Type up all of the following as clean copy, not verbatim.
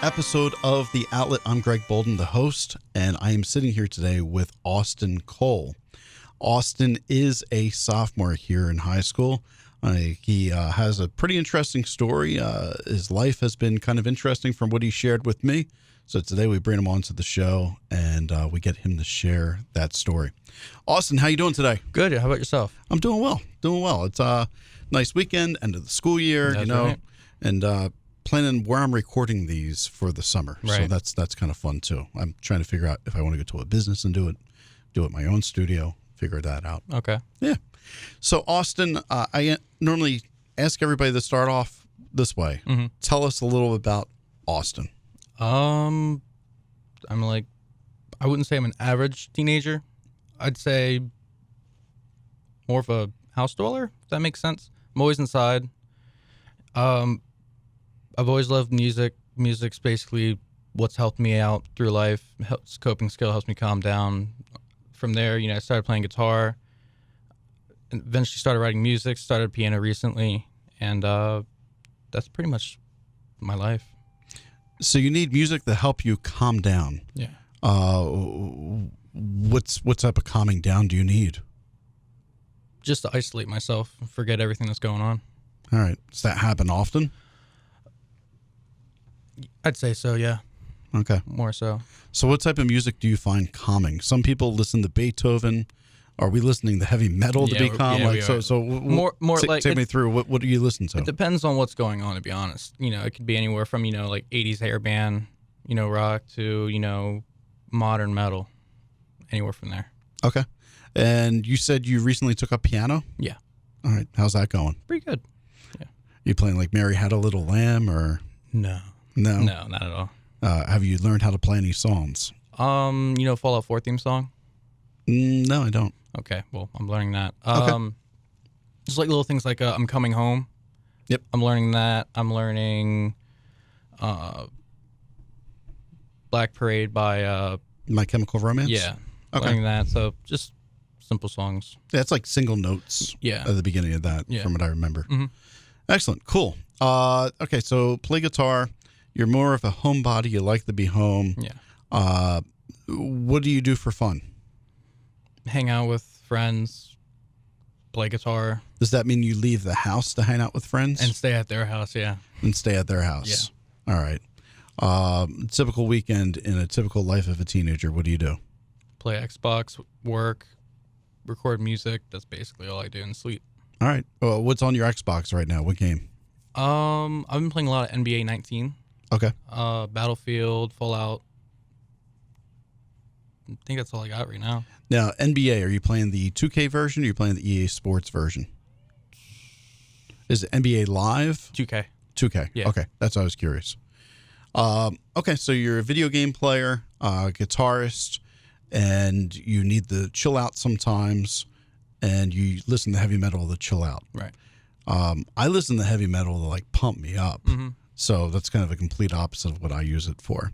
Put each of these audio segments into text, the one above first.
episode of The Outlet. I'm Greg Bolden, the host, and I am sitting here today with Austin Cole. Austin is a sophomore here in high school. He has a pretty interesting story. His life has been kind of interesting from what he shared with me. So today we bring him onto the show and we get him to share that story. Austin, how you doing today? Good. How about yourself? I'm doing well. It's a nice weekend, end of the school year, That's right. And planning where I'm recording these for the summer. Right. So that's kind of fun too. I'm trying to figure out if I want to go to a business and do it in my own studio, figure that out. Okay. Yeah. So Austin, I normally ask everybody to start off this way. Mm-hmm. Tell us a little about Austin. I'm like, I wouldn't say I'm an average teenager. I'd say more of a house dweller, if that makes sense. I'm always inside. I've always loved music. Music's basically what's helped me out through life. Helps coping skill, helps me calm down. From there, I started playing guitar. And eventually started writing music, started piano recently, and that's pretty much my life. So you need music to help you calm down. Yeah. What type of calming down do you need? Just to isolate myself and forget everything that's going on. All right. Does that happen often? I'd say so, yeah. Okay. More so. So what type of music do you find calming? Some people listen to Beethoven. Are we listening to heavy metal to be calm? Yeah, we are. More like take me through. What do you listen to? It depends on what's going on, to be honest. It could be anywhere from, like 80s hair band, rock to, modern metal. Anywhere from there. Okay. And you said you recently took up piano? Yeah. All right. How's that going? Pretty good. Yeah. You playing like Mary Had a Little Lamb or? No. No? No, not at all. Have you learned how to play any songs? Fallout 4 theme song? No, I don't. Okay, well, I'm learning that. Okay. Just like little things like I'm Coming Home. Yep. I'm learning that. I'm learning Black Parade by... My Chemical Romance? Yeah. Okay. Learning that. So just simple songs. Yeah, it's like single notes at the beginning of that, from what I remember. Mm-hmm. Excellent. Cool. Okay, so play guitar. You're more of a homebody. You like to be home. Yeah. What do you do for fun? Hang out with friends, play guitar. Does that mean you leave the house to hang out with friends? And stay at their house, yeah. And stay at their house. Yeah. All right. Typical weekend in a typical life of a teenager, what do you do? Play Xbox, work, record music. That's basically all I do and sleep. All right. Well, what's on your Xbox right now? What game? I've been playing a lot of NBA 19. Okay. Battlefield, Fallout. I think that's all I got right now. Now, NBA, are you playing the 2K version or are you playing the EA Sports version? Is it NBA Live? 2K. 2K. Yeah. Okay. That's what I was curious. Okay. So you're a video game player, guitarist, and you need to chill out sometimes, and you listen to heavy metal to chill out. Right. I listen to heavy metal to like pump me up. Mm-hmm. So that's kind of a complete opposite of what I use it for.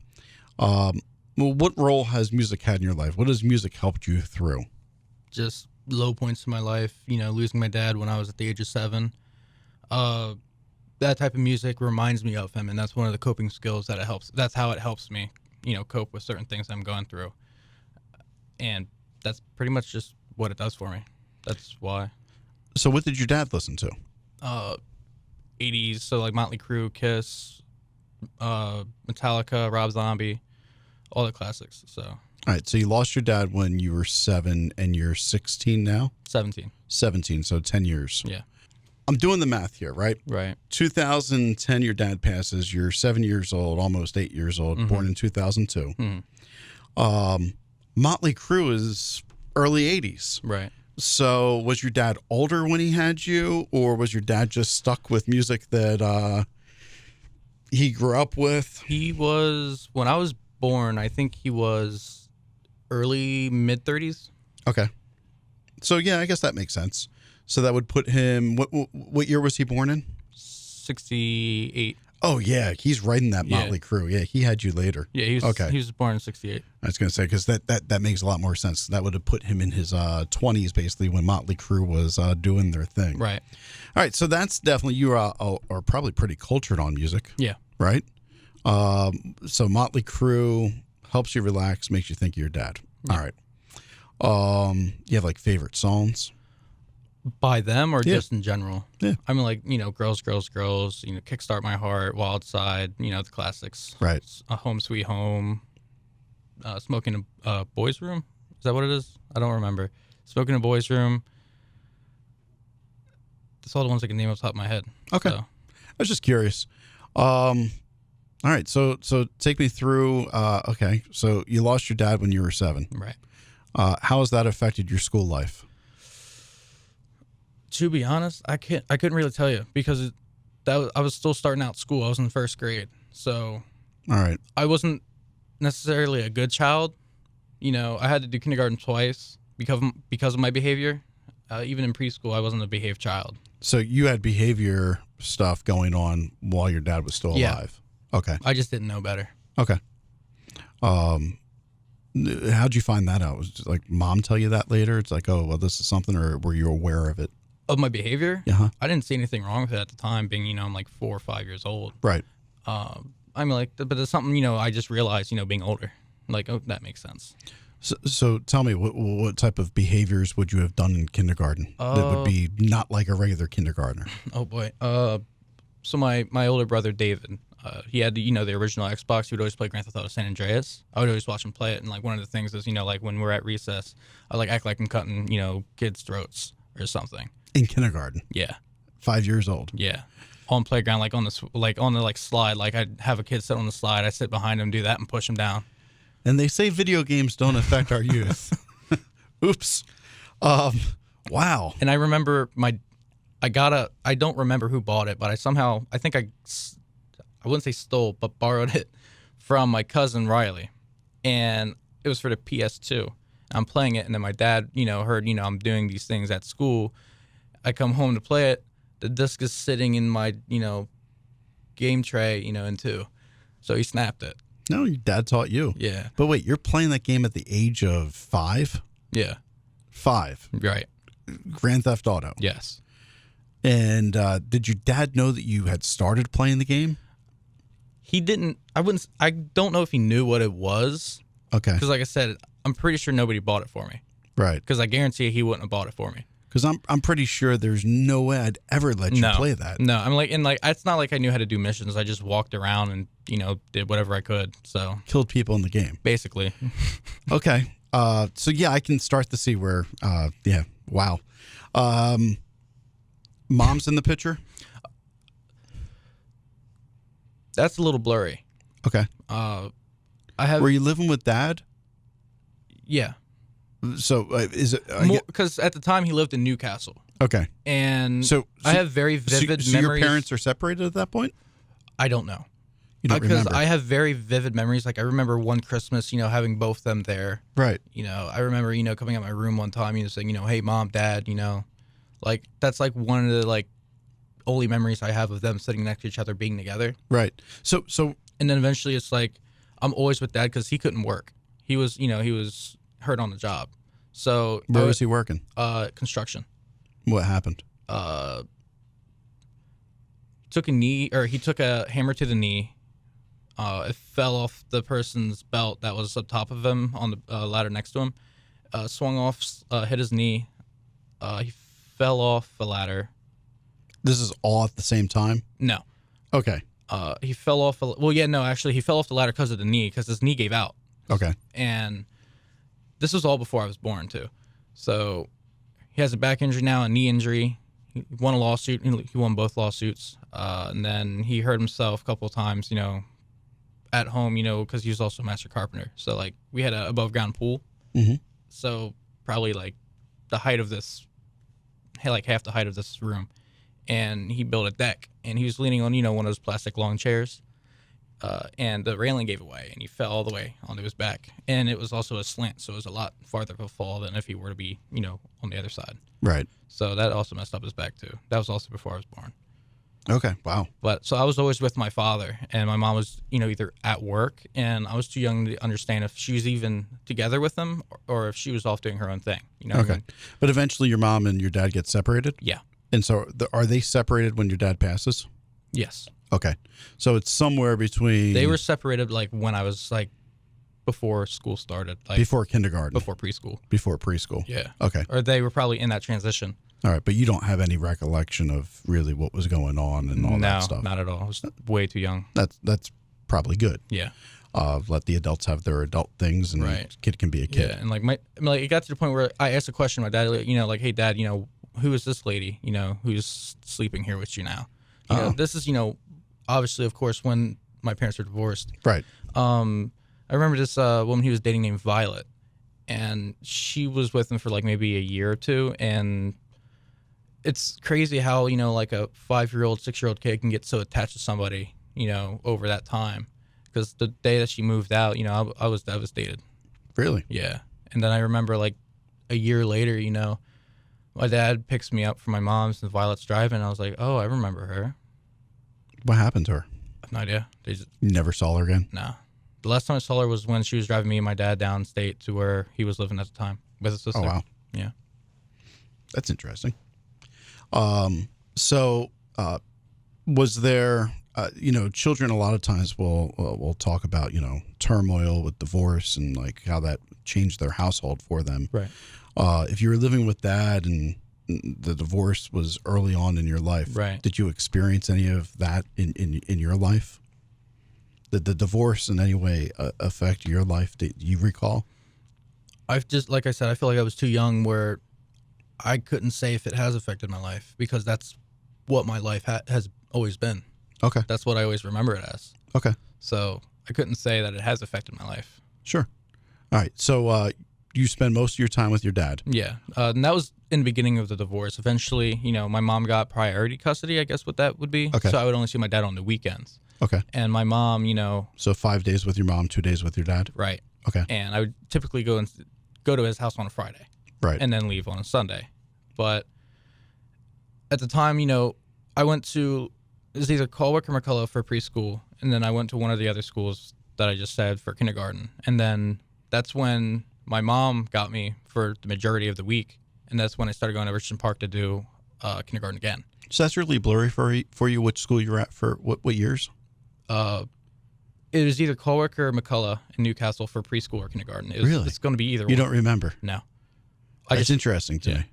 Well, what role has music had in your life? What has music helped you through? Just low points in my life, losing my dad when I was at the age of 7. That type of music reminds me of him, and that's one of the coping skills that it helps. That's how it helps me, cope with certain things I'm going through. And that's pretty much just what it does for me. That's why. So what did your dad listen to? 80s, so like Motley Crue, Kiss, Metallica, Rob Zombie. All the classics. So. All right. So you lost your dad when you were 7 and you're 16 now? 17. 17. So 10 years. Yeah. I'm doing the math here, right? Right. 2010, your dad passes. You're 7 years old, almost 8 years old, mm-hmm. born in 2002. Mm-hmm. Motley Crue is early 80s. Right. So was your dad older when he had you, or was your dad just stuck with music that he grew up with? He was, when I was born, I think he was early mid-30s. Okay. So yeah, I guess that makes sense. So that would put him, what year was he born in? 68. Oh yeah, he's right in that Motley Crue. Yeah, he had you later. Yeah, he was born in 68. I was going to say, because that makes a lot more sense. That would have put him in his 20s basically when Motley Crue was doing their thing. Right. All right, so that's definitely, you are probably pretty cultured on music. Yeah. Right? So Motley Crue helps you relax, makes you think of your dad. Yeah. All right. You have like favorite songs? By them or Yeah. just in general? Yeah. I mean, like, Girls, Girls, Girls, Kickstart My Heart, Wild Side, the classics. Right. Home Sweet Home, Smoking in a Boys Room. Is that what it is? I don't remember. Smoking in a Boys Room. That's all the ones I can name off the top of my head. Okay. So. I was just curious. All right. So take me through. Okay. So you lost your dad when you were 7. Right. How has that affected your school life? To be honest, I couldn't really tell you because I was still starting out school. I was in 1st grade, so All right. I wasn't necessarily a good child. I had to do kindergarten twice because of my behavior. Even in preschool, I wasn't a behaved child. So you had behavior stuff going on while your dad was still alive. Okay. I just didn't know better. Okay. How'd you find that out? Was it like mom tell you that later? It's like, oh, well, this is something, or were you aware of it? Of my behavior? Uh-huh. I didn't see anything wrong with it at the time, being, I'm like 4 or 5 years old. Right. I mean, like, but it's something, I just realized, being older. Like, oh, that makes sense. So tell me, what type of behaviors would you have done in kindergarten that would be not like a regular kindergartner? Oh, boy. So my older brother, David, he had, the original Xbox. He would always play Grand Theft Auto San Andreas. I would always watch him play it. And, like, one of the things is, like, when we're at recess, I, like, act like I'm cutting, kids' throats or something. In kindergarten? Yeah. 5 years old? Yeah. On playground, like, on the slide. Like, I'd have a kid sit on the slide. I sit behind him, do that, and push him down. And they say video games don't affect our youth. Oops. Wow. And I remember I don't remember who bought it, but I think I wouldn't say stole, but borrowed it from my cousin Riley. And it was for the PS2. I'm playing it, and then my dad, heard, I'm doing these things at school. I come home to play it. The disc is sitting in my, game tray, in 2. So he snapped it. No, your dad taught you. Yeah. But wait, you're playing that game at the age of 5? Yeah. 5. Right. Grand Theft Auto. Yes. And did your dad know that you had started playing the game? He didn't. I don't know if he knew what it was. Okay. Because, like I said, I'm pretty sure nobody bought it for me. Right. Because I guarantee he wouldn't have bought it for me. Because I'm pretty sure there's no way I'd ever let you play that. No, I'm like, and like, it's not like I knew how to do missions. I just walked around and, did whatever I could. So Killed people in the game. basically. Okay. So yeah, I can start to see where, yeah. Wow. Mom's in the picture? That's a little blurry. Okay. Were you living with dad? Yeah. So is it because at the time he lived in Newcastle, okay? and so I have very vivid so memories. Your parents are separated at that point? I don't know. You don't Because remember? I have very vivid memories. Like I remember one Christmas, having both them there. Right. I remember, coming out my room one time, saying, hey, mom, dad, like that's like one of the like only memories I have of them sitting next to each other, being together. Right. So and then eventually it's like I'm always with dad because he couldn't work. He was, he was hurt on the job. So where was he working? Construction. What happened? He took a hammer to the knee. It fell off the person's belt that was up top of him on the ladder next to him. Swung off, hit his knee. He fell off the ladder. This is all at the same time? No. Okay. He fell off. Actually, he fell off the ladder because of the knee, because his knee gave out. Okay. And this was all before I was born, too. So he has a back injury now, a knee injury. He won a lawsuit. He won both lawsuits. And then he hurt himself a couple of times, at home, because he was also a master carpenter. So, like, we had an above-ground pool. Mm-hmm. So probably, like, the height of this, like half the height of this room. And he built a deck. And he was leaning on, one of those plastic lawn chairs. And the railing gave away, and he fell all the way onto his back. And it was also a slant, so it was a lot farther of a fall than if he were to be, on the other side. Right. So that also messed up his back, too. That was also before I was born. Okay, wow. But so I was always with my father, and my mom was, either at work, and I was too young to understand if she was even together with him or if she was off doing her own thing. Okay. What I mean? But eventually your mom and your dad get separated? Yeah. And so are they separated when your dad passes? Yes. Okay. So it's somewhere between... They were separated like when I was like before school started. Like before kindergarten. Before preschool. Before preschool. Yeah. Okay. Or they were probably in that transition. All right. But you don't have any recollection of really what was going on and all that stuff? No, not at all. I was way too young. That's probably good. Yeah. Let the adults have their adult things, and kid can be a kid. Yeah, and like it got to the point where I asked a question to my dad, like, hey dad, who is this lady, who's sleeping here with you now? This is, obviously, of course, when my parents were divorced. Right. I remember this woman he was dating named Violet, and she was with him for like maybe a year or two, and it's crazy how, like a 5-year-old, 6-year-old kid can get so attached to somebody, over that time. Because the day that she moved out, I was devastated. Really? Yeah. And then I remember like a year later, my dad picks me up from my mom's and Violet's driving. And I was like, oh, I remember her. What happened to her? I have no idea. You never saw her again? No. The last time I saw her was when she was driving me and my dad downstate to where he was living at the time with his sister. Oh, wow. Yeah. That's interesting. So was there... children a lot of times will talk about, turmoil with divorce and like how that changed their household for them. Right. If you were living with dad and the divorce was early on in your life, right, did you experience any of that in your life? Did the divorce in any way affect your life? Did you recall? I've just, like I said, I feel like I was too young where I couldn't say if it has affected my life because that's what my life has always been. Okay. That's what I always remember it as. Okay. So I couldn't say that it has affected my life. Sure. All right. So you spend most of your time with your dad. Yeah. And that was in the beginning of the divorce. Eventually, my mom got priority custody, I guess what that would be. Okay. So I would only see my dad on the weekends. Okay. And my mom, So 5 days with your mom, 2 days with your dad? Right. Okay. And I would typically go to his house on a Friday. Right. And then leave on a Sunday. But at the time, I went to... It was either Colwick or McCullough for preschool, and then I went to one of the other schools that I just said for kindergarten. And then that's when my mom got me for the majority of the week, and that's when I started going to Richardson Park to do kindergarten again. So that's really blurry for you, which school you were at for what years? It was either Colwick or McCullough in Newcastle for preschool or kindergarten. Really? It's going to be either one. You don't remember? No. It's interesting to me.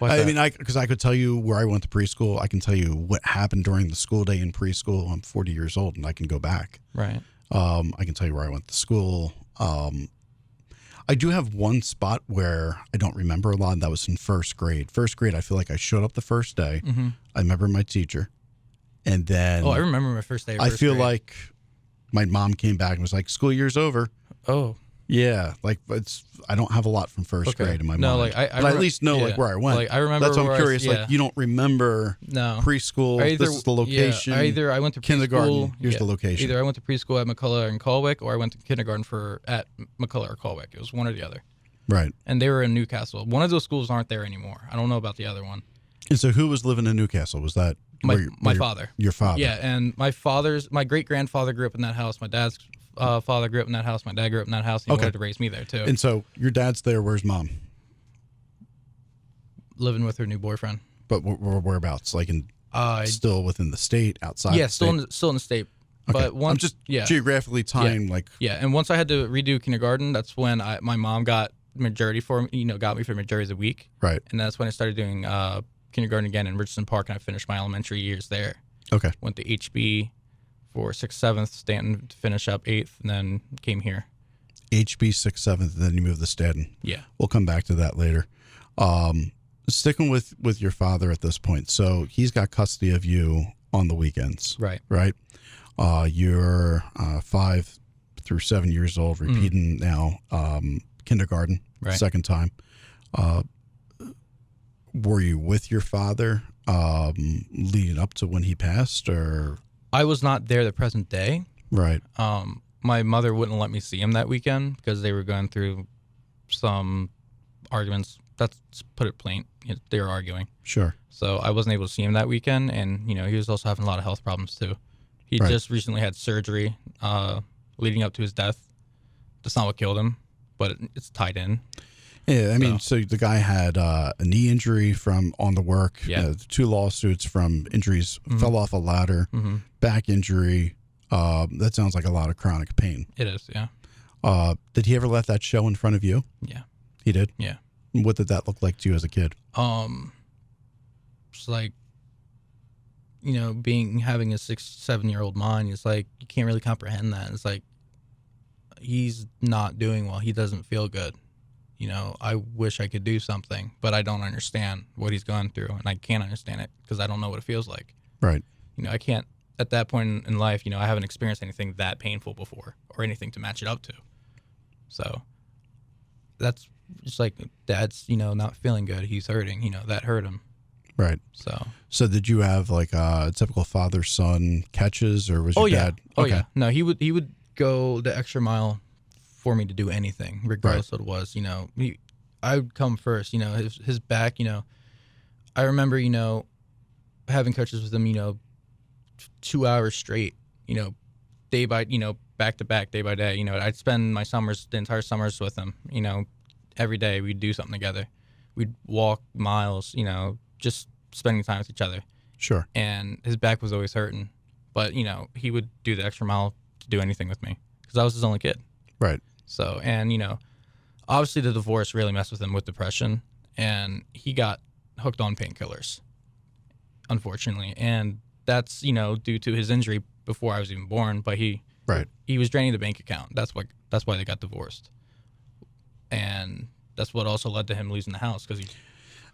I mean, because I could tell you where I went to preschool. I can tell you what happened during the school day in preschool. I'm 40 years old, and I can go back. Right. I can tell you where I went to school. I do have one spot where I don't remember a lot, and that was in first grade. First grade, I feel like I showed up the first day. Mm-hmm. I remember my teacher, and then... Oh, I remember my first day of I first feel grade. like my mom came back and was like, school year's over. Oh. Yeah, like I don't have a lot from first grade in my mind. No, like but I at least know like where I went. Like I remember. That's why I'm curious. Like you don't remember preschool. This is the location. Yeah, either I went to kindergarten. Here's the location. Either I went to preschool at McCullough and Colwick, or I went to kindergarten at McCullough or Colwick. It was one or the other. Right. And they were in Newcastle. One of those schools aren't there anymore. I don't know about the other one. And so who was living in Newcastle? Was that my father? Your father. Yeah, and my great grandfather grew up in that house. My dad's father grew up in that house. My dad grew up in that house. And he wanted to raise me there too. And so your dad's there. Where's mom? Living with her new boyfriend. But whereabouts? Like still within the state, outside? Yeah, the state? still in the state. Okay. But once, I'm just geographically tying and once I had to redo kindergarten, that's when my mom got majority for me. Got me for majority a week. Right. And that's when I started doing kindergarten again in Richardson Park, and I finished my elementary years there. Okay. Went to HB for 6th, 7th, Stanton to finish up 8th, and then came here. HB 6th, 7th, and then you moved to Stanton. Yeah. We'll come back to that later. Sticking with your father at this point. So he's got custody of you on the weekends. Right. Right. You're 5 through 7 years old, repeating now kindergarten, second time. Were you with your father leading up to when he passed, or? I was not there the present day. Right. My mother wouldn't let me see him that weekend because they were going through some arguments. Let's put it plain. They were arguing. Sure. So I wasn't able to see him that weekend, and he was also having a lot of health problems too. He just recently had surgery leading up to his death. That's not what killed him, but it's tied in. Yeah, I mean, so the guy had a knee injury from on the work, Yeah. 2 lawsuits from injuries, fell off a ladder, back injury. That sounds like a lot of chronic pain. It is, yeah. Did he ever let that show in front of you? Yeah. He did? Yeah. What did that look like to you as a kid? It's like, having a 6-7-year-old mind, it's like you can't really comprehend that. It's like he's not doing well. He doesn't feel good. I wish I could do something, but I don't understand what he's gone through, and I can't understand it because I don't know what it feels like. Right. I can't, at that point in life, I haven't experienced anything that painful before or anything to match it up to. So that's just like dad's, not feeling good. He's hurting, that hurt him. Right. So did you have like a typical father-son catches, or was your dad? Oh, yeah. No, he would go the extra mile for me to do anything, regardless of what it was. I would come first. His back. I remember having coaches with him. 2 hours straight. Day by back to back, day by day. I'd spend my summers, the entire summers with him. Every day we'd do something together. We'd walk miles. Just spending time with each other. Sure. And his back was always hurting, but he would do the extra mile to do anything with me because I was his only kid. Right. So, and obviously the divorce really messed with him with depression, and he got hooked on painkillers, unfortunately, and that's due to his injury before I was even born. But he was draining the bank account. That's why they got divorced, and that's what also led to him losing the house because he.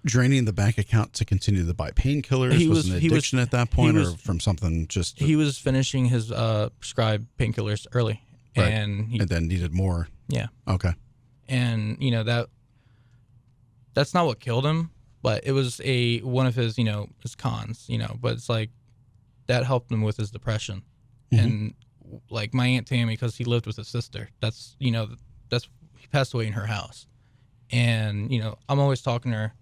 Draining the bank account to continue to buy painkillers was an addiction at that point, or from something just. He was finishing his prescribed painkillers early, right. and then needed more. Yeah. Okay. And that's not what killed him, but it was one of his his cons. But it's like that helped him with his depression, and like my Aunt Tammy, because he lived with his sister. That's he passed away in her house, and I'm always talking to her.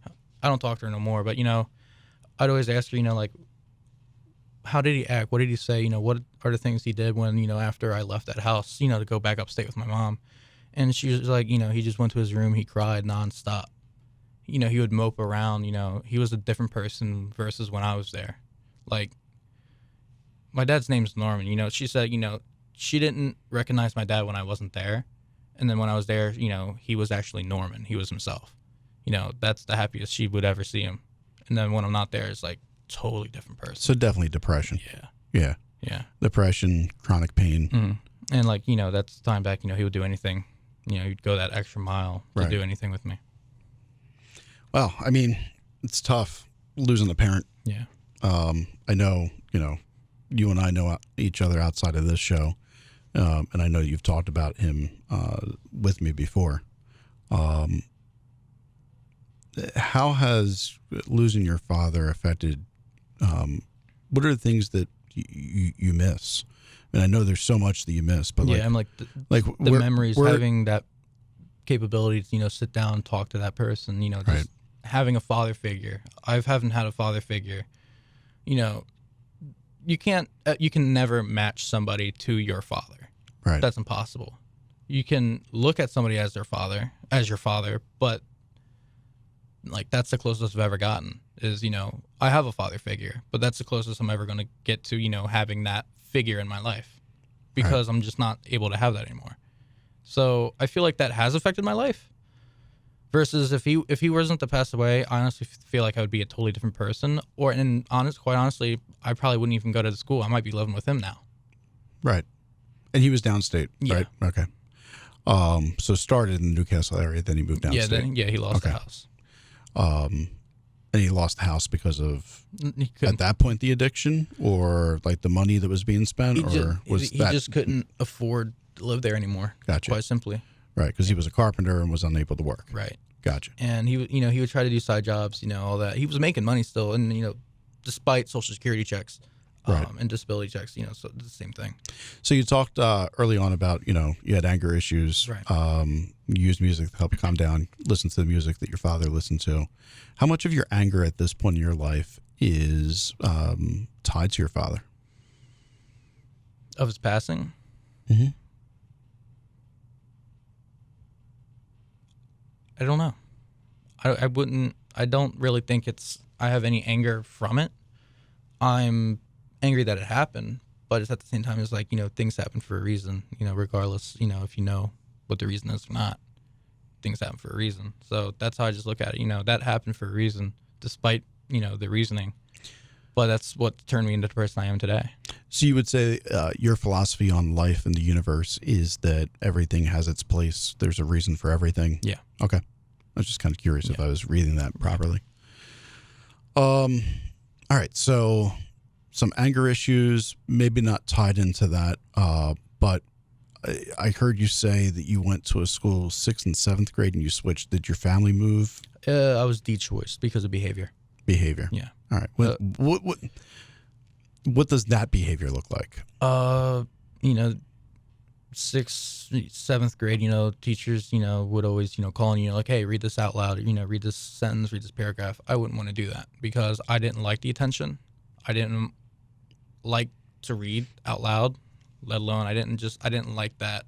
I don't talk to her no more, but I'd always ask her, like, how did he act? What did he say? What are the things he did when after I left that house, to go back upstate with my mom? And she was like, he just went to his room, he cried nonstop. He would mope around. He was a different person versus when I was there. Like, my dad's name's Norman. She said, she didn't recognize my dad when I wasn't there, and then when I was there, he was actually Norman. He was himself. That's the happiest she would ever see him. And then when I'm not there, it's like totally different person. So definitely depression. Yeah. Depression, chronic pain. Mm-hmm. And like, that's the time back, he would do anything. He'd go that extra mile to do anything with me. Well, I mean, it's tough losing a parent. Yeah. I know, you and I know each other outside of this show. And I know you've talked about him with me before. How has losing your father affected, what are the things that you miss? And I know there's so much that you miss, but I'm like the memories, having that capability to, sit down and talk to that person, just having a father figure. I haven't had a father figure. You can never match somebody to your father. Right. That's impossible. You can look at somebody as your father, but like that's the closest I've ever gotten is, I have a father figure, but that's the closest I'm ever going to get to, having that figure in my life because I'm just not able to have that anymore. So I feel like that has affected my life versus if he wasn't to pass away, I honestly feel like I would be a totally different person quite honestly, I probably wouldn't even go to the school. I might be living with him now. Right. And he was downstate, right? Okay. So started in the Newcastle area, then he moved downstate. He lost the house. And he lost the house because of, at that point, the addiction or like the money that was being spent, he just couldn't afford to live there anymore. Gotcha. Quite simply. Right, because he was a carpenter and was unable to work. Right. Gotcha. And he would try to do side jobs, all that. He was making money still, and despite Social Security checks. And disability checks, so it's the same thing. So you talked early on about, you had anger issues. Right. You used music to help you calm down, listen to the music that your father listened to. How much of your anger at this point in your life is tied to your father? Of his passing? 'Cause I don't know. I wouldn't. I don't really think I have any anger from it. I'm angry that it happened, but it's at the same time, it's like, things happen for a reason, regardless, if you know what the reason is or not, things happen for a reason. So that's how I just look at it. That happened for a reason, despite, the reasoning. But that's what turned me into the person I am today. So you would say your philosophy on life and the universe is that everything has its place. There's a reason for everything. Yeah. Okay. I was just kind of curious if I was reading that properly. All right. So some anger issues, maybe not tied into that, but I heard you say that you went to a school 6th and 7th grade and you switched. Did your family move? I was dechoiced because of behavior. Behavior. Yeah. All right. What does that behavior look like? 6th, 7th grade, teachers, would always, call on you, like, hey, read this out loud, read this sentence, read this paragraph. I wouldn't want to do that because I didn't like the attention. I didn't like to read out loud, let alone I didn't like that,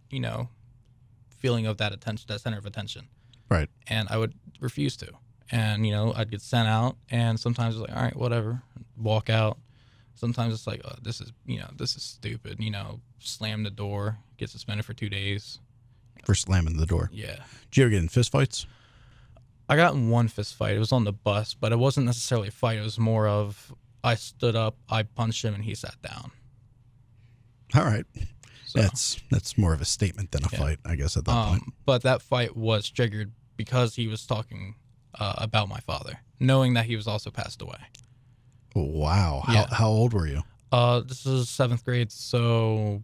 feeling of that attention, that center of attention. Right. And I would refuse to. And, I'd get sent out, and sometimes it's like, all right, whatever, walk out. Sometimes it's like, oh, this is stupid, slam the door, get suspended for 2 days. For slamming the door? Yeah. Did you ever get in fist fights? I got in one fist fight. It was on the bus, but it wasn't necessarily a fight. It was more of I stood up, I punched him, and he sat down. All right. So, that's more of a statement than a fight, I guess, at that point. But that fight was triggered because he was talking about my father, knowing that he was also passed away. Wow. Yeah. How old were you? This is 7th grade, so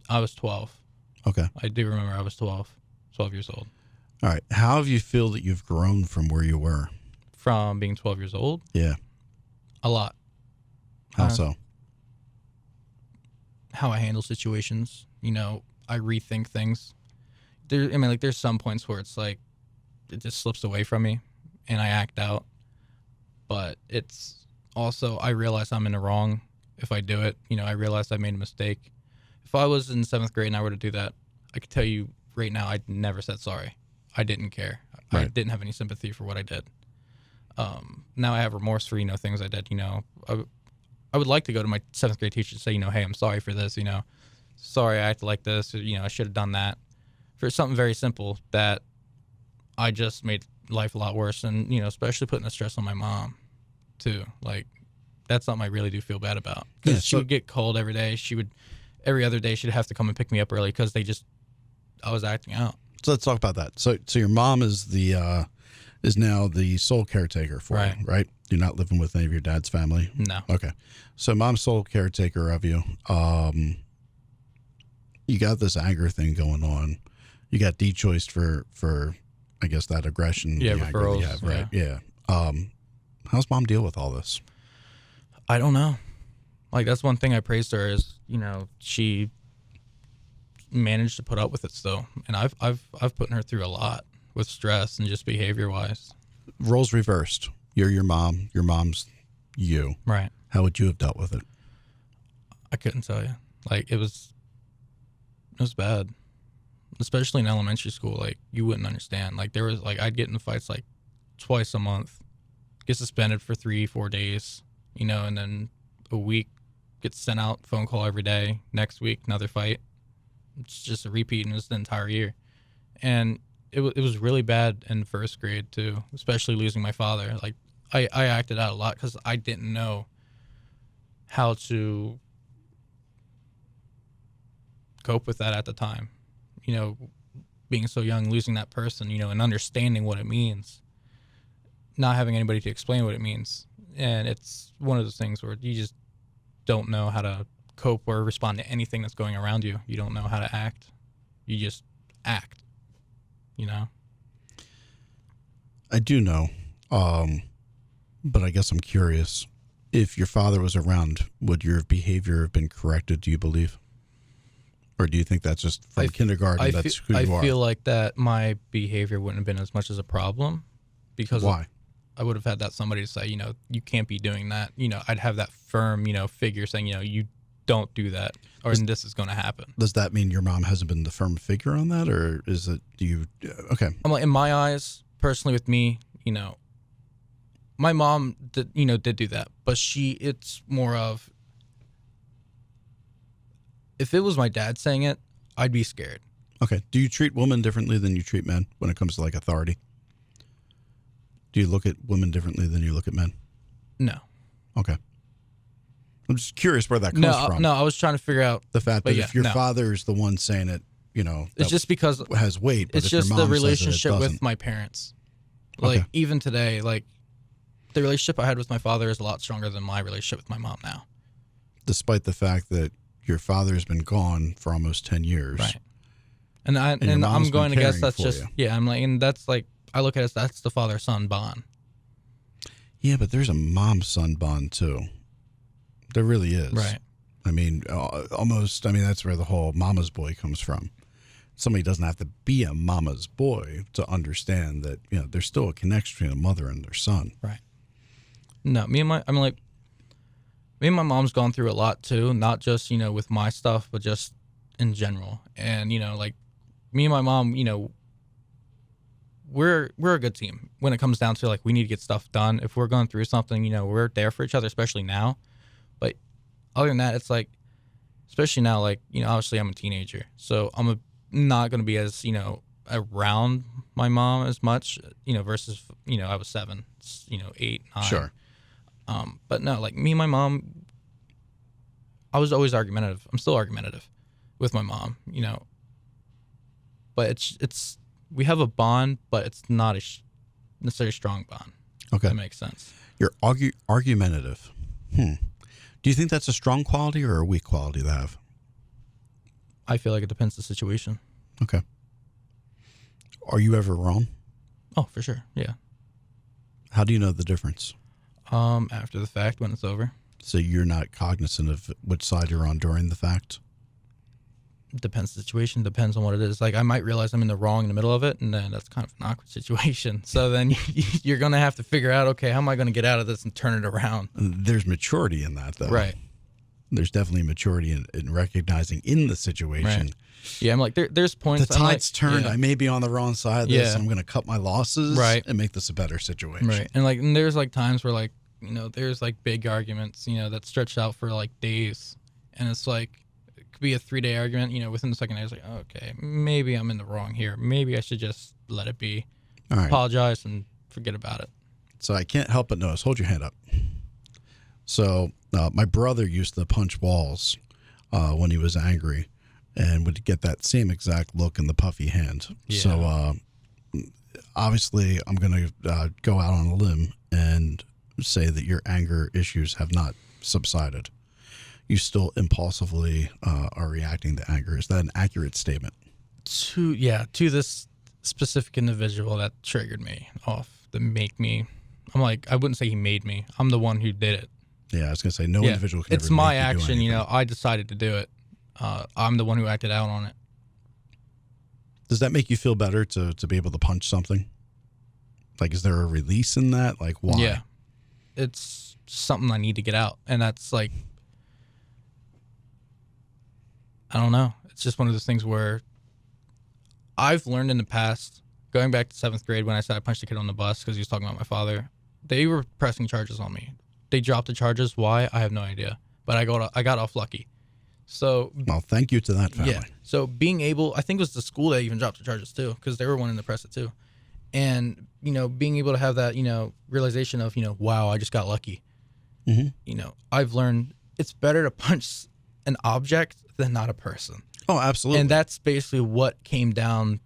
I was 12. Okay. I do remember I was 12 years old. All right. How have you feel that you've grown from where you were? From being 12 years old? Yeah. A lot. How so? How I handle situations. I rethink things. There's some points where it's like it just slips away from me and I act out. But it's also, I realize I'm in the wrong if I do it. I realize I made a mistake. If I was in 7th grade and I were to do that, I could tell you right now, I'd never said sorry. I didn't care. Right. I didn't have any sympathy for what I did. Now I have remorse for, things I did. I would like to go to my 7th grade teacher and say, hey, I'm sorry for this. Sorry I acted like this. I should have done that. For something very simple that I just made life a lot worse, and especially putting the stress on my mom too. Like, that's something I really do feel bad about, because she would get called every day. Every other day she'd have to come and pick me up early because I was acting out. So let's talk about that. So your mom is now the sole caretaker for you, right? You're not living with any of your dad's family? No. Okay. So mom's sole caretaker of you. You got this anger thing going on. You got dechoiced for I guess that aggression. Yeah, the anger that you referrals. have, right? Yeah. How's mom deal with all this? I don't know. Like, that's one thing I praised her is, she managed to put up with it still. And I've put her through a lot with stress and just behavior wise. Roles reversed. You're your mom. Your mom's you. Right. How would you have dealt with it? I couldn't tell you. Like, it was bad. Especially in elementary school, like, you wouldn't understand. Like, there was, like, I'd get in fights, like, twice a month, get suspended for 3-4 days, and then a week, get sent out, phone call every day. Next week, another fight. It's just a repeat, and it was the entire year. And it was really bad in 1st grade, too, especially losing my father. Like, I acted out a lot because I didn't know how to cope with that at the time. Being so young, losing that person, and understanding what it means, not having anybody to explain what it means. And it's one of those things where you just don't know how to cope or respond to anything that's going around you. You don't know how to act. You just act, I do know, but I guess I'm curious. If your father was around, would your behavior have been corrected, do you believe? Or do you think that's just from kindergarten, that's who you are? I feel like that my behavior wouldn't have been as much as a problem. Because why? I would have had that somebody to say, you can't be doing that. I'd have that firm, figure saying, you don't do that, or this is going to happen. Does that mean your mom hasn't been the firm figure on that, or is it okay? I'm like, in my eyes, personally, with me, my mom did do that, but it's more of, if it was my dad saying it, I'd be scared. Okay. Do you treat women differently than you treat men when it comes to like authority? Do you look at women differently than you look at men? No. Okay. I'm just curious where that comes from. No, I was trying to figure out the fact that if your father is the one saying it, it's just because it has weight. But it's if your just mom the says relationship it with doesn't. my parents. Like, Okay. even today, like, the relationship I had with my father is a lot stronger than my relationship with my mom now. Despite the fact that your father's been gone for almost 10 years. Right. And your mom's I'm going to been guess caring that's for just, you. I'm like, and that's like, I look at it as that's the father-son bond. Yeah, but there's a mom-son bond too. There really is. Right. I mean, that's where the whole mama's boy comes from. Somebody doesn't have to be a mama's boy to understand that, there's still a connection between a mother and their son. Right. No, me and my mom's gone through a lot too, not just, with my stuff, but just in general. And, like, me and my mom, we're a good team when it comes down to, like, we need to get stuff done. If we're going through something, we're there for each other, especially now. But other than that, it's like, especially now, like, obviously I'm a teenager, so I'm not going to be as, around my mom as much, versus, I was 7, 8, 9. Sure. But no, like, me and my mom, I was always argumentative. I'm still argumentative with my mom, but it's we have a bond, but it's not a necessarily strong bond. Okay. That makes sense. You're argumentative. Do you think that's a strong quality or a weak quality to have? I feel like it depends the situation. Okay. Are you ever wrong? Oh, for sure. Yeah. How do you know the difference? After the fact, when it's over. So you're not cognizant of which side you're on during the fact? Depends the situation, depends on what it is. Like, I might realize I'm in the wrong in the middle of it, and then that's kind of an awkward situation. So then you're going to have to figure out, okay, how am I going to get out of this and turn it around? There's maturity in that, though. Right. There's definitely maturity in recognizing in the situation. Right. Yeah, I'm like, there's points. The tide's turned. Yeah. I may be on the wrong side of this. Yeah. I'm going to cut my losses and make this a better situation. Right. And there's like times where, like, there's like big arguments, that stretch out for like days. And it's like, it could be a 3-day argument, within the second day, I was like, okay, maybe I'm in the wrong here. Maybe I should just let it be. All right. Apologize and forget about it. So I can't help but notice. Hold your hand up. So my brother used to punch walls when he was angry and would get that same exact look in the puffy hand. Yeah. So obviously I'm going to go out on a limb and say that your anger issues have not subsided. You still impulsively are reacting to anger. Is that an accurate statement? To this specific individual that triggered me off, that make me, I'm like, I wouldn't say he made me. I'm the one who did it. Yeah, I was going to say no individual can it's ever my make you do action, anything. I decided to do it. I'm the one who acted out on it. Does that make you feel better to be able to punch something? Like, is there a release in that? Like, why? Yeah. It's something I need to get out. And that's like, I don't know. It's just one of those things where I've learned in the past, going back to 7th grade when I said I punched a kid on the bus because he was talking about my father, they were pressing charges on me. They dropped the charges. Why? I have no idea. But I got off lucky. So, well, thank you to that family. Yeah. So being able, I think it was the school that even dropped the charges too, because they were wanting to press it too. And, being able to have that, realization of, wow, I just got lucky. Mm-hmm. I've learned it's better to punch an object than not a person. Oh, absolutely. And that's basically what came down,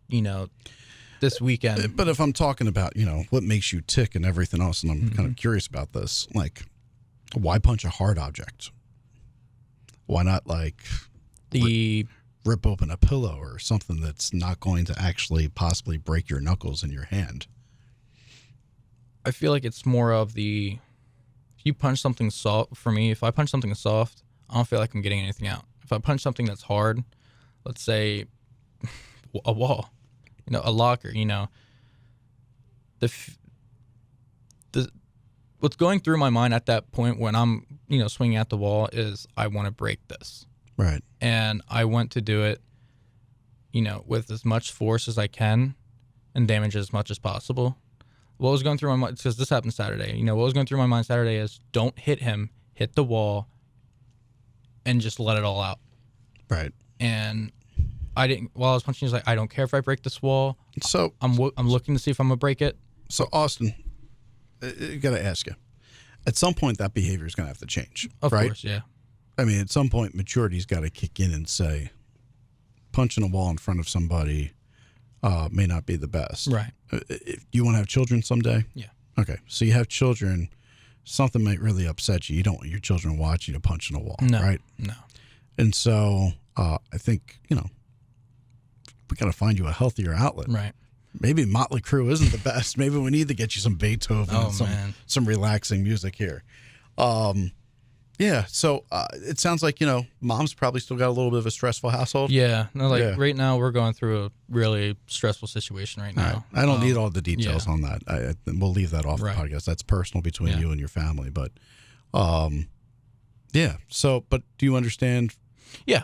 this weekend. But if I'm talking about, what makes you tick and everything else, and I'm kind of curious about this, like, why punch a hard object? Why not, like, rip open a pillow or something that's not going to actually possibly break your knuckles in your hand? I feel like it's more of if you punch something soft, for me, if I punch something soft, I don't feel like I'm getting anything out. If I punch something that's hard, let's say a wall, a locker, the what's going through my mind at that point when I'm, swinging at the wall is I want to break this. Right. And I want to do it, with as much force as I can and damage as much as possible. What was going through my mind, because this happened Saturday, what was going through my mind Saturday is don't hit him, hit the wall, and just let it all out. Right. And I didn't, while I was punching, he was like, I don't care if I break this wall. So I'm looking to see if I'm going to break it. So, Austin, I got to ask you, at some point that behavior is going to have to change. Of right? course, yeah. I mean, at some point, maturity's got to kick in and say, punching a wall in front of somebody may not be the best. Right. Do you want to have children someday? Yeah. Okay. So you have children. Something might really upset you. You don't want your children watching you punching a wall, right? No. And so I think, we got to find you a healthier outlet. Right. Maybe Motley Crue isn't the best. Maybe we need to get you some Beethoven and some relaxing music here. Yeah. So it sounds like, mom's probably still got a little bit of a stressful household. Yeah. No, right now we're going through a really stressful situation right now. Right. I don't need all the details on that. We'll leave that off the podcast. That's personal between you and your family. But, yeah. So, but do you understand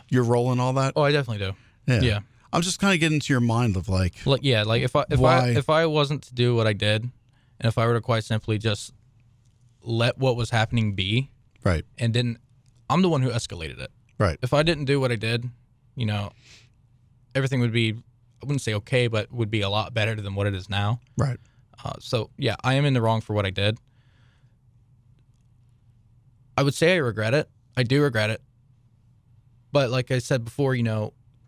your role in all that? Oh, I definitely do. Yeah. I'm just kind of getting into your mind of like if I wasn't to do what I did, and if I were to quite simply just let what was happening be, right, and I'm the one who escalated it. Right. If I didn't do what I did, everything would be, I wouldn't say okay, but would be a lot better than what it is now. Right. So yeah, I am in the wrong for what I did. I would say I regret it. I do regret it. But like I said before,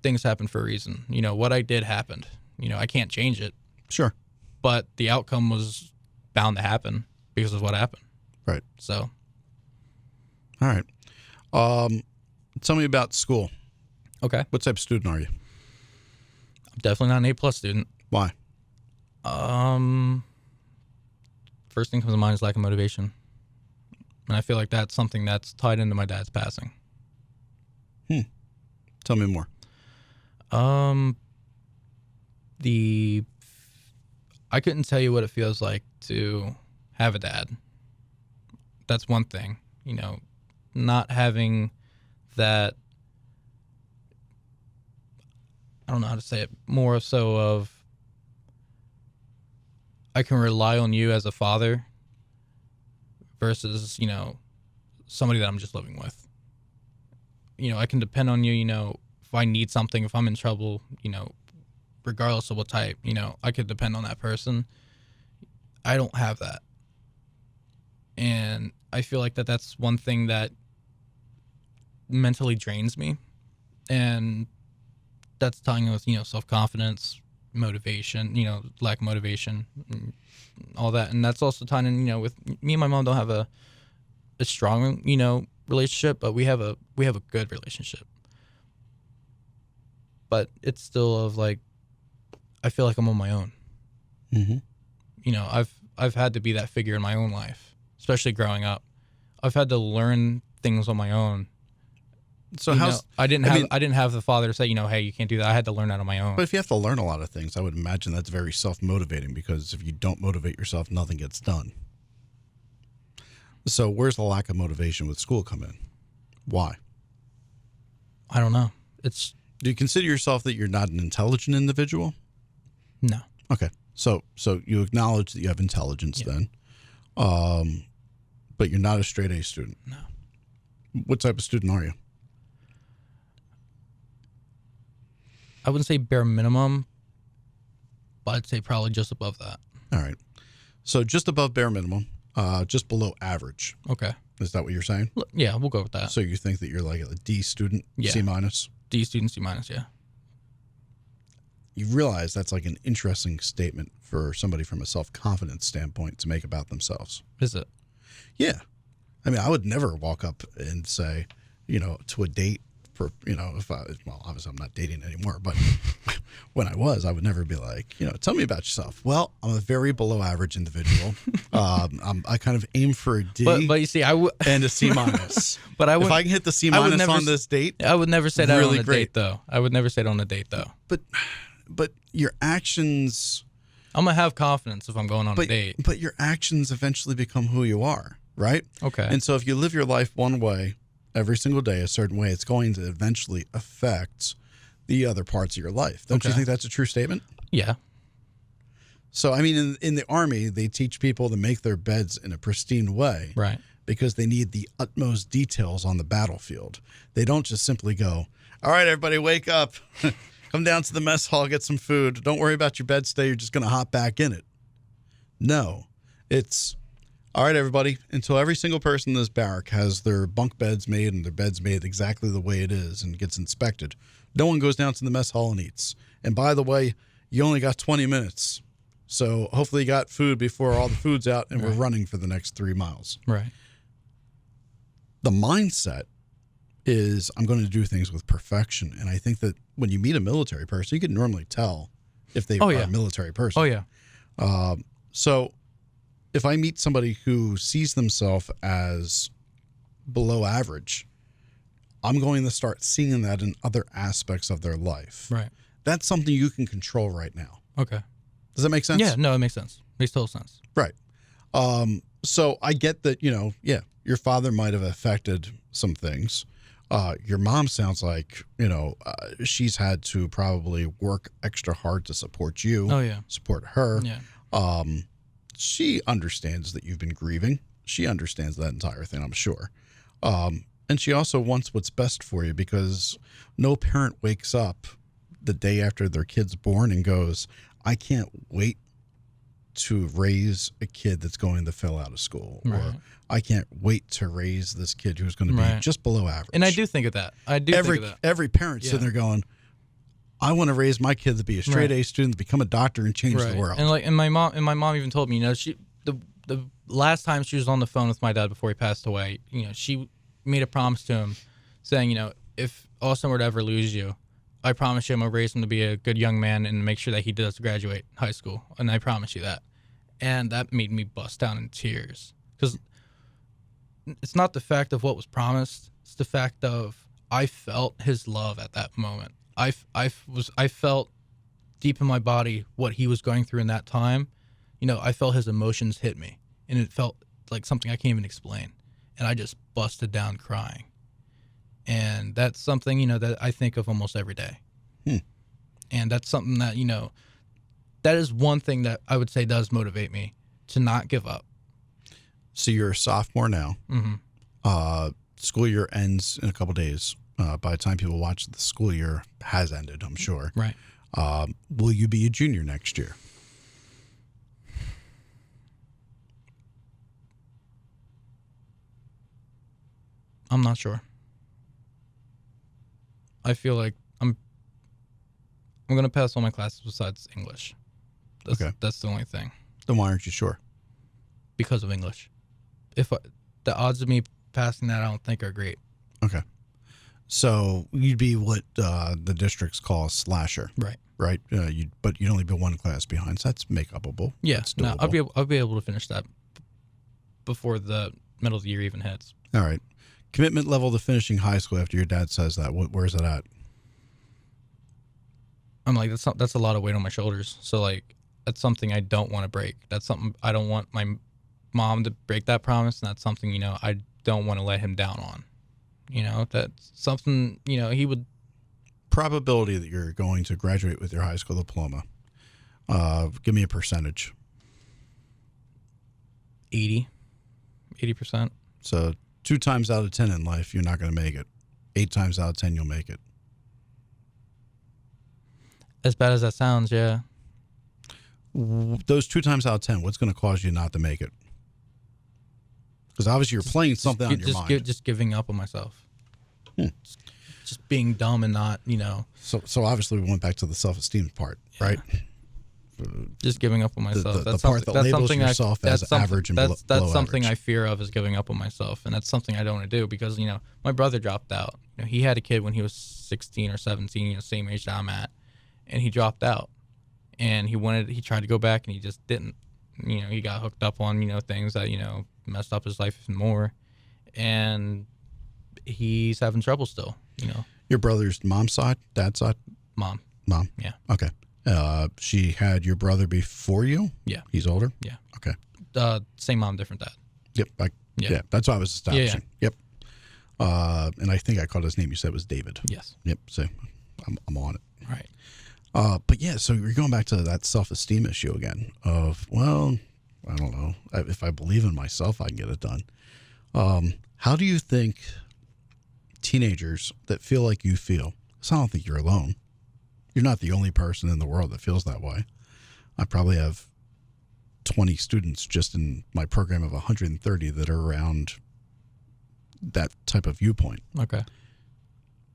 things happen for a reason. What I did happened. I can't change it. Sure. But the outcome was bound to happen because of what happened. Right. So. All right. Tell me about school. Okay. What type of student are you? I'm definitely not an A+ student. Why? First thing comes to mind is lack of motivation. And I feel like that's something that's tied into my dad's passing. Tell me more. I couldn't tell you what it feels like to have a dad. That's one thing, not having that, I don't know how to say it, more so of I can rely on you as a father versus, somebody that I'm just living with. I can depend on you, if I need something, if I'm in trouble, regardless of what type, I could depend on that person. I don't have that. And I feel like that's one thing that mentally drains me. And that's tying in with, self-confidence, motivation, lack of motivation, and all that. And that's also tying in, with me and my mom don't have a strong, relationship, but we have a good relationship. But it's still of like, I feel like I'm on my own. Mm-hmm. I've had to be that figure in my own life, especially growing up. I've had to learn things on my own. So I didn't have the father to say, hey, you can't do that. I had to learn that on my own. But if you have to learn a lot of things, I would imagine that's very self-motivating, because if you don't motivate yourself, nothing gets done. So where's the lack of motivation with school come in? Why? I don't know. Do you consider yourself that you're not an intelligent individual? No. Okay. So you acknowledge that you have intelligence then, but you're not a straight A student. No. What type of student are you? I wouldn't say bare minimum, but I'd say probably just above that. All right. So just above bare minimum, just below average. Okay. Is that what you're saying? Yeah, we'll go with that. So you think that you're like a D student, Yeah. C minus? D student, C minus, yeah. You realize that's like an interesting statement for somebody from a self-confidence standpoint to make about themselves. Is it? Yeah. I mean, I would never walk up and say, to a date for, obviously I'm not dating anymore, but when I was, I would never be like, tell me about yourself. Well, I'm a very below average individual. I kind of aim for a D, but you see, and a C minus. But if I can hit the C minus on this date, I would never say that really on a great. date, though. I would never say it on a date, though. But your actions. I'm going to have confidence if I'm going on a date. But your actions eventually become who you are, right? Okay. And so if you live your life one way every single day, a certain way, it's going to eventually affect the other parts of your life. Don't you think that's a true statement? Yeah. So, I mean, in the Army, they teach people to make their beds in a pristine way. Right. Because they need the utmost details on the battlefield. They don't just simply go, all right, everybody, wake up. Come down to the mess hall, get some food. Don't worry about your bed stay. You're just going to hop back in it. No. It's, all right, everybody, until every single person in this barrack has their bunk beds made and their beds made exactly the way it is and gets inspected. No one goes down to the mess hall and eats. And by the way, you only got 20 minutes. So hopefully you got food before all the food's out and we're running for the next 3 miles. Right. The mindset is I'm going to do things with perfection. And I think that when you meet a military person, you can normally tell if they are a military person. Oh, yeah. So if I meet somebody who sees themselves as below average, I'm going to start seeing that in other aspects of their life. Right. That's something you can control right now. Okay. Does that make sense? Yeah, no, it makes sense. Makes total sense. Right. So I get that, your father might have affected some things. Your mom sounds like, she's had to probably work extra hard to support you. Oh, yeah. Support her. Yeah. She understands that you've been grieving. She understands that entire thing, I'm sure. And she also wants what's best for you because no parent wakes up the day after their kid's born and goes, I can't wait to raise a kid that's going to fail out of school. Right. Or I can't wait to raise this kid who's going to be just below average. And I do think of that. Think of that. Every parent sitting there going, I want to raise my kid to be a straight A student, to become a doctor and change the world. And my mom even told me, the last time she was on the phone with my dad before he passed away, she made a promise to him saying, if Austin were to ever lose you, I promise you I'm going to raise him to be a good young man and make sure that he does graduate high school. And I promise you that. And that made me bust down in tears. Because it's not the fact of what was promised. It's the fact of I felt his love at that moment. I felt deep in my body what he was going through in that time. I felt his emotions hit me. And it felt like something I can't even explain. And I just busted down crying. And that's something, that I think of almost every day. And that's something that, that is one thing that I would say does motivate me to not give up. So you're a sophomore now. Mm-hmm. School year ends in a couple days. By the time people watch, the school year has ended, I'm sure. Right. Will you be a junior next year? I'm not sure. I feel like I'm going to pass all my classes besides English. That's the only thing. Then why aren't you sure? Because of English. The odds of me passing that, I don't think are great. Okay. So you'd be what the districts call a slasher. Right. Right? But you'd only be one class behind, so that's make-upable. Yeah. No, I'll be able to finish that before the middle of the year even hits. All right. Commitment level to finishing high school after your dad says that, where's it at? I'm like, that's a lot of weight on my shoulders. So, like, that's something I don't want to break. That's something I don't want my mom to break that promise, and that's something, I don't want to let him down on. That's something, he would... Probability that you're going to graduate with your high school diploma. Give me a percentage. 80%. So 2 times out of 10 in life, you're not going to make it. 8 times out of 10, you'll make it. As bad as that sounds, yeah. Those 2 times out of 10, what's going to cause you not to make it? Because obviously you're playing something on your mind. Just giving up on myself. Just being dumb and not, So obviously we went back to the self-esteem part, right? Just giving up on myself. The part that labels yourself as average and below average. That's something I fear of, is giving up on myself. And that's something I don't want to do because, my brother dropped out. He had a kid when he was 16 or 17, same age that I'm at. And he dropped out. And he tried to go back and he just didn't. He got hooked up on, things that, messed up his life even more. And he's having trouble still, Your brother's mom's side, dad's side? Mom. Mom. Yeah. Okay. She had your brother before you? Yeah. He's older? Yeah. Okay. Same mom, different dad. Yep. Yeah. That's what I was establishing. Yeah. Yep. And I think I caught his name. You said it was David. Yes. Yep. So I'm on it. Right. But yeah, so you're going back to that self-esteem issue again of, well, I don't know. If I believe in myself, I can get it done. How do you think teenagers that feel like you feel, because I don't think you're alone. You're not the only person in the world that feels that way. I probably have 20 students just in my program of 130 that are around that type of viewpoint. Okay.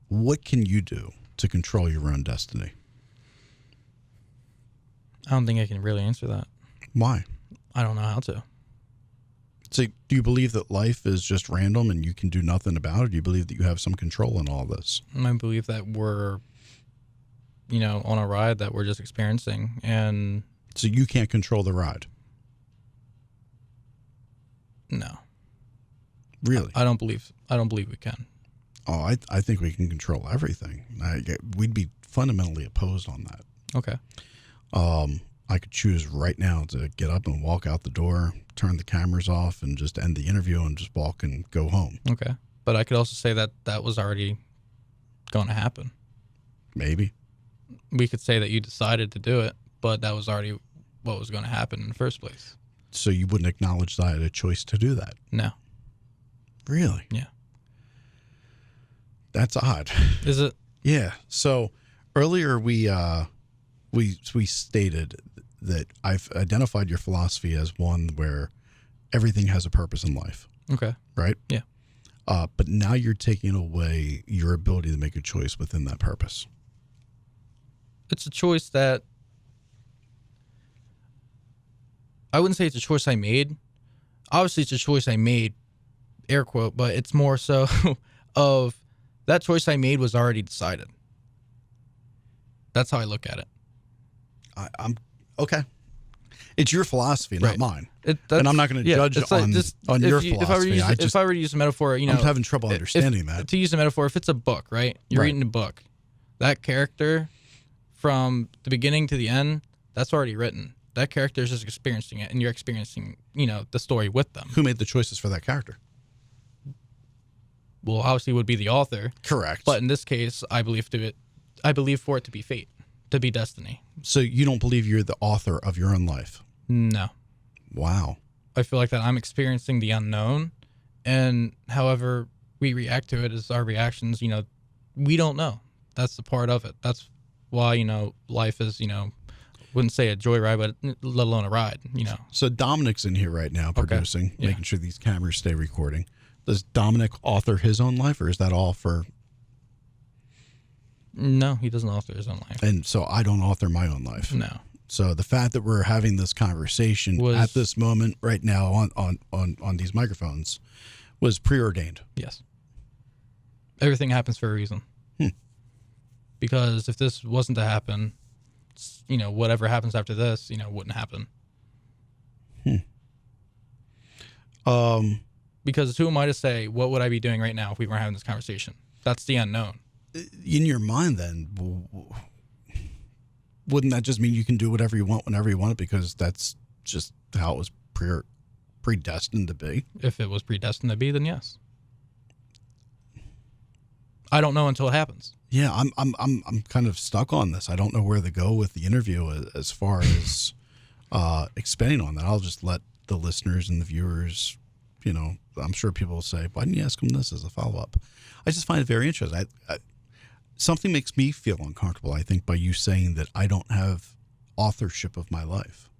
What can you do to control your own destiny? I don't think I can really answer that. Why? I don't know how to. So do you believe that life is just random and you can do nothing about it? Do you believe that you have some control in all this? I believe that we're, on a ride that we're just experiencing. And so you can't control the ride? No. Really? I don't believe we can. Oh, I think we can control everything. We'd be fundamentally opposed on that. Okay. I could choose right now to get up and walk out the door, turn the cameras off, and just end the interview and just walk and go home. Okay. But I could also say that was already going to happen. Maybe. We could say that you decided to do it, but that was already what was going to happen in the first place. So you wouldn't acknowledge that I had a choice to do that? No. Really? Yeah. That's odd. Is it? Yeah. So earlier we stated that I've identified your philosophy as one where everything has a purpose in life. Okay. Right? Yeah. But now you're taking away your ability to make a choice within that purpose. It's a choice that I wouldn't say it's a choice I made. Obviously, it's a choice I made, air quote, but it's more so of that choice I made was already decided. That's how I look at it. I'm okay. It's your philosophy, not Right. mine. And I'm not going to judge on your philosophy. If I were to use a metaphor, I'm having trouble understanding that. To use a metaphor, if it's a book, right? You're Right. reading a book. That character, from the beginning to the end, that's already written. That character is just experiencing it, and you're experiencing, the story with them. Who made the choices for that character? Well, obviously, would be the author. Correct. But in this case, I believe for it to be fate, to be destiny. So you don't believe you're the author of your own life? No. Wow. I feel like that I'm experiencing the unknown, and however we react to it is our reactions. We don't know. That's the part of it. That's why, life is, wouldn't say a joyride, but let alone a ride, So Dominic's in here right now producing, Yeah. making sure these cameras stay recording. Does Dominic author his own life, or is that all for... No, he doesn't author his own life. And so I don't author my own life. No. So the fact that we're having this conversation at this moment right now on these microphones was preordained. Yes. Everything happens for a reason. Because if this wasn't to happen, whatever happens after this, wouldn't happen. Because who am I to say, what would I be doing right now if we weren't having this conversation? That's the unknown. In your mind, then, wouldn't that just mean you can do whatever you want whenever you want it because that's just how it was predestined to be? If it was predestined to be, then yes. I don't know until it happens. Yeah, I'm kind of stuck on this. I don't know where to go with the interview as far as expanding on that. I'll just let the listeners and the viewers, I'm sure people will say, why didn't you ask them this as a follow-up? I just find it very interesting. Something makes me feel uncomfortable, I think, by you saying that I don't have authorship of my life.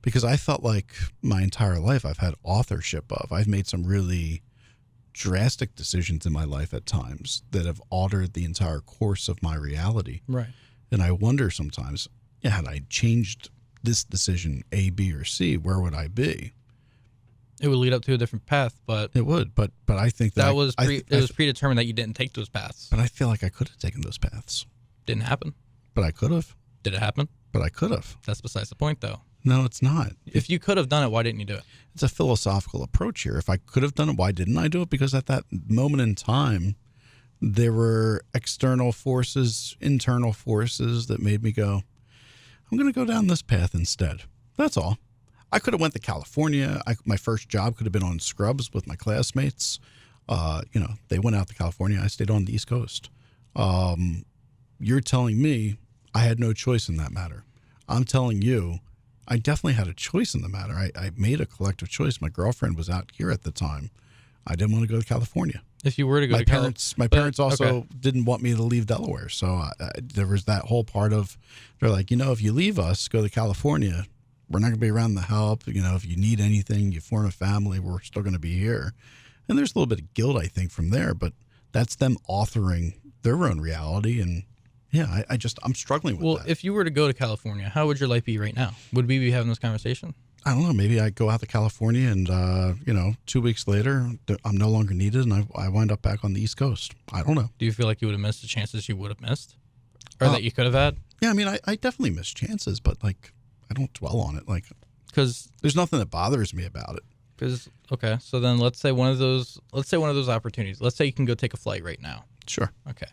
Because I felt like my entire life I've had authorship of. I've made some really drastic decisions in my life at times that have altered the entire course of my reality. Right. And I wonder sometimes, had I changed this decision A, B, or C, where would I be? It would lead up to a different path, but it would. But I think that was predetermined that you didn't take those paths. But I feel like I could have taken those paths. Didn't happen. But I could have. Did it happen? But I could have. That's besides the point, though. No, it's not. If you could have done it, why didn't you do it? It's a philosophical approach here. If I could have done it, why didn't I do it? Because at that moment in time, there were external forces, internal forces that made me go, I'm going to go down this path instead. That's all. I could have went to California. My first job could have been on Scrubs with my classmates. They went out to California. I stayed on the East Coast. You're telling me I had no choice in that matter. I'm telling you, I definitely had a choice in the matter. I made a collective choice. My girlfriend was out here at the time. I didn't want to go to California. If you were to go my parents also didn't want me to leave Delaware. So there was that whole part of, they're like, if you leave us, go to California, we're not going to be around to help. If you need anything, you form a family, we're still going to be here. And there's a little bit of guilt, I think, from there, but that's them authoring their own reality. And yeah, I'm struggling with that. Well, if you were to go to California, how would your life be right now? Would we be having this conversation? I don't know. Maybe I go out to California and, 2 weeks later, I'm no longer needed and I wind up back on the East Coast. I don't know. Do you feel like you would have missed the chances you would have missed or that you could have had? Yeah, I mean, I definitely miss chances, but like, I don't dwell on it. Like, because there's nothing that bothers me about it. Because, okay, so then let's say one of those opportunities. Let's say you can go take a flight right now. Sure. Okay.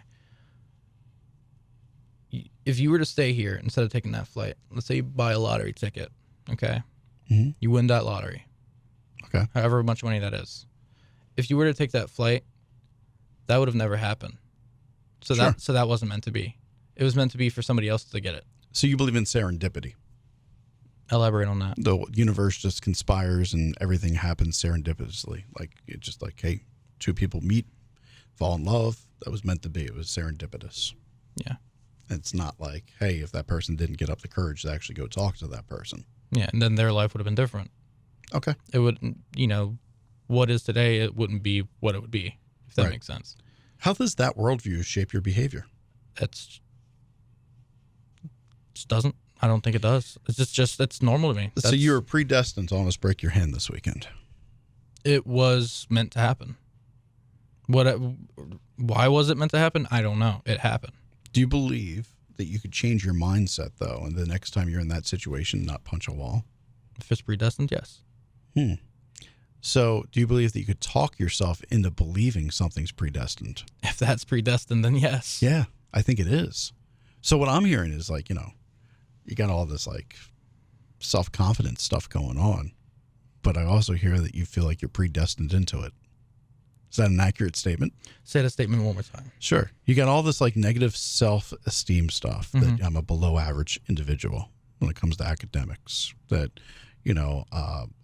If you were to stay here instead of taking that flight, let's say you buy a lottery ticket, okay? Mm-hmm. You win that lottery. Okay. However much money that is. If you were to take that flight, that would have never happened. So that wasn't meant to be. It was meant to be for somebody else to get it. So you believe in serendipity? Elaborate on that. The universe just conspires and everything happens serendipitously. Like, it's just like, hey, two people meet, fall in love. That was meant to be. It was serendipitous. Yeah. It's not like, hey, if that person didn't get up the courage to actually go talk to that person. Yeah, and then their life would have been different. Okay. It wouldn't, what is today, it wouldn't be what it would be, if that makes sense. How does that worldview shape your behavior? It just doesn't. I don't think it does. It's just it's normal to me. So you were predestined to almost break your hand this weekend. It was meant to happen. Why was it meant to happen? I don't know. It happened. Do you believe that you could change your mindset, though, and the next time you're in that situation, not punch a wall? If it's predestined, yes. So do you believe that you could talk yourself into believing something's predestined? If that's predestined, then yes. Yeah, I think it is. So what I'm hearing is like, you got all this like self-confidence stuff going on, but I also hear that you feel like you're predestined into it. Is that an accurate statement? Say that statement one more time. Sure. You got all this like negative self-esteem stuff that I'm a below average individual when it comes to academics, that,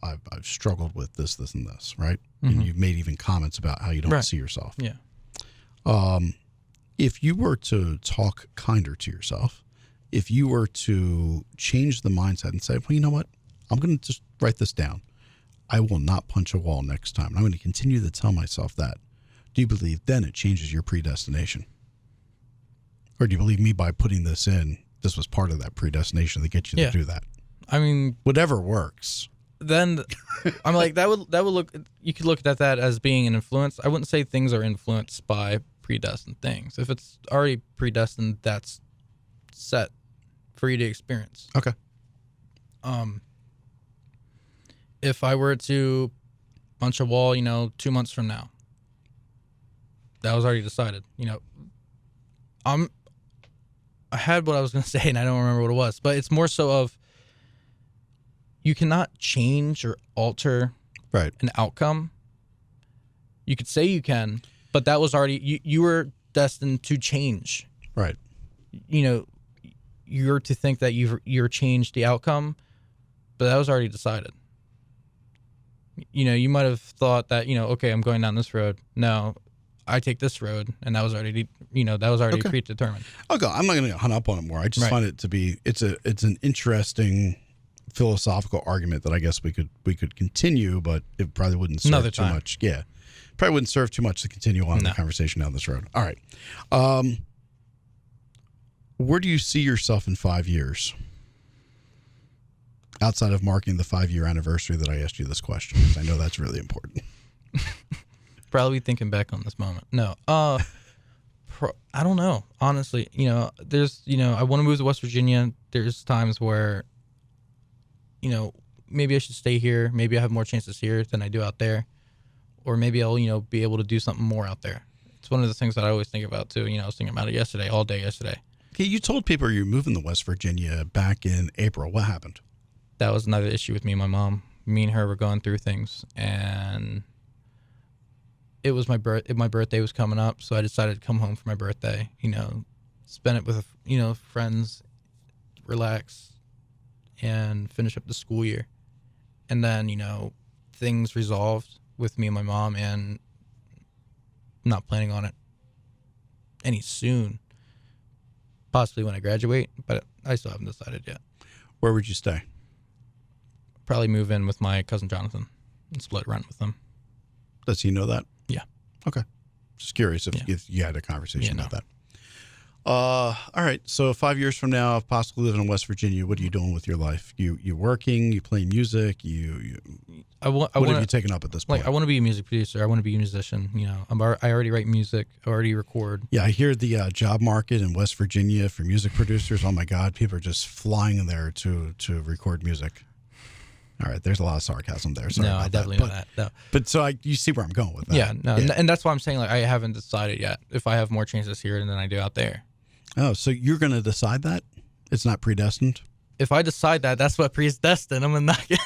I've struggled with this, and this, right? And you've made even comments about how you don't see yourself. Yeah. If you were to talk kinder to yourself, if you were to change the mindset and say, well, you know what? I'm going to just write this down. I will not punch a wall next time. And I'm going to continue to tell myself that. Do you believe then it changes your predestination? Or do you believe me by putting this in, this was part of that predestination to get you to do that? I mean, whatever works. Then I'm like, that would look, you could look at that as being an influence. I wouldn't say things are influenced by predestined things. If it's already predestined, that's set for you to experience. Okay. If I were to punch a wall, 2 months from now, that was already decided. I had what I was going to say, and I don't remember what it was, but it's more so of you cannot change or alter an outcome. You could say you can, but that was already, you were destined to change. Right. You're to think that you're changed the outcome, but that was already decided. You might have thought that, okay, I'm going down this road. No, I take this road, and that was already, predetermined. Okay, I'm not going to hunt up on it more. I just find it to be, it's an interesting philosophical argument that I guess we could continue, but it probably wouldn't serve too much. Yeah, probably wouldn't serve too much to continue on the conversation down this road. All right. Where do you see yourself in 5 years? Outside of marking the 5-year anniversary that I asked you this question, because I know that's really important. Probably thinking back on this moment. No, I don't know. Honestly, there's, I want to move to West Virginia. There's times where, maybe I should stay here. Maybe I have more chances here than I do out there. Or maybe I'll, be able to do something more out there. It's one of the things that I always think about too. I was thinking about it all day yesterday. Okay, you told people you're moving to West Virginia back in April. What happened? That was another issue with me and my mom. Me and her were going through things, and it was my birthday was coming up, so I decided to come home for my birthday. Spend it with friends, relax, and finish up the school year. And then things resolved with me and my mom, and I'm not planning on it any soon. Possibly when I graduate, but I still haven't decided yet. Where would you stay? Probably move in with my cousin Jonathan and split rent with him. Does he know that? Yeah. Okay. Just curious if you had a conversation about that. All right. So 5 years from now, if possibly living in West Virginia, what are you doing with your life? You working? You playing music? What have you taken up at this point? I want to be a music producer. I want to be a musician. I already write music. I already record. Yeah, I hear the job market in West Virginia for music producers. Oh my God, people are just flying in there to record music. All right, there's a lot of sarcasm there. Sorry about I definitely that. know that. No. But so you see where I'm going with that. Yeah, no, yeah. And that's why I'm saying I haven't decided yet if I have more chances here than I do out there. Oh, so you're going to decide that? It's not predestined? If I decide that, that's what predestined. I'm going to knock it.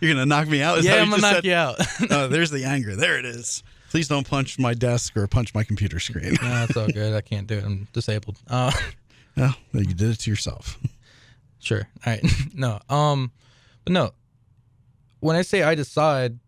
You're going to knock me out? I'm going to knock you out. Oh, there's the anger. There it is. Please don't punch my desk or punch my computer screen. No, that's all good. I can't do it. I'm disabled. Well, you did it to yourself. Sure. All right. No. But no. When I say I decide,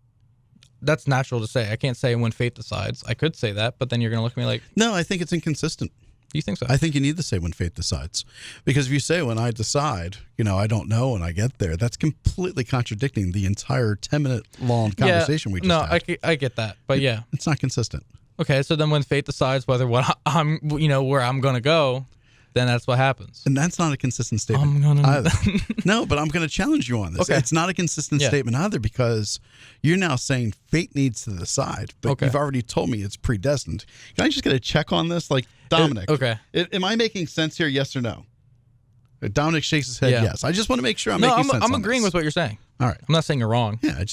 that's natural to say. I can't say when fate decides. I could say that, but then you're going to look at me like... No, I think it's inconsistent. You think so? I think you need to say when fate decides. Because if you say when I decide, I don't know when I get there, that's completely contradicting the entire 10-minute long conversation we just had. No, I get that. But it's not consistent. Okay, so then when fate decides whether I'm where I'm going to go, then that's what happens. And that's not a consistent statement either. No, but I'm going to challenge you on this. Okay. It's not a consistent statement either because you're now saying fate needs to decide, but you've already told me it's predestined. Can I just get a check on this? Like, Dominic. Am I making sense here, yes or no? Dominic shakes his head yes. I just want to make sure I'm making sense I'm agreeing with what you're saying. All right. I'm not saying you're wrong. Yeah,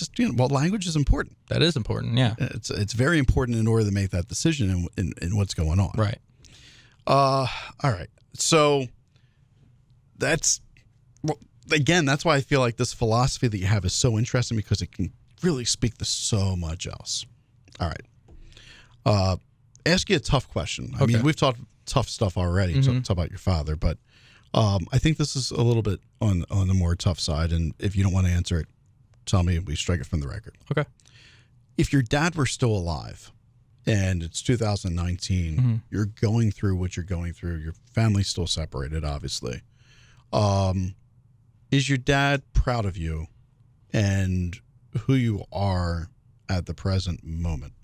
language is important. That is important, yeah. It's very important in order to make that decision in what's going on. Right. All right. So that's why I feel like this philosophy that you have is so interesting because it can really speak to so much else. All right. Ask you a tough question. I mean, we've talked tough stuff already, talk about your father, but I think this is a little bit on the more tough side. And if you don't want to answer it, tell me and we strike it from the record. Okay. If your dad were still alive, and it's 2019, you're going through what you're going through. Your family's still separated, obviously. Is your dad proud of you and who you are at the present moment?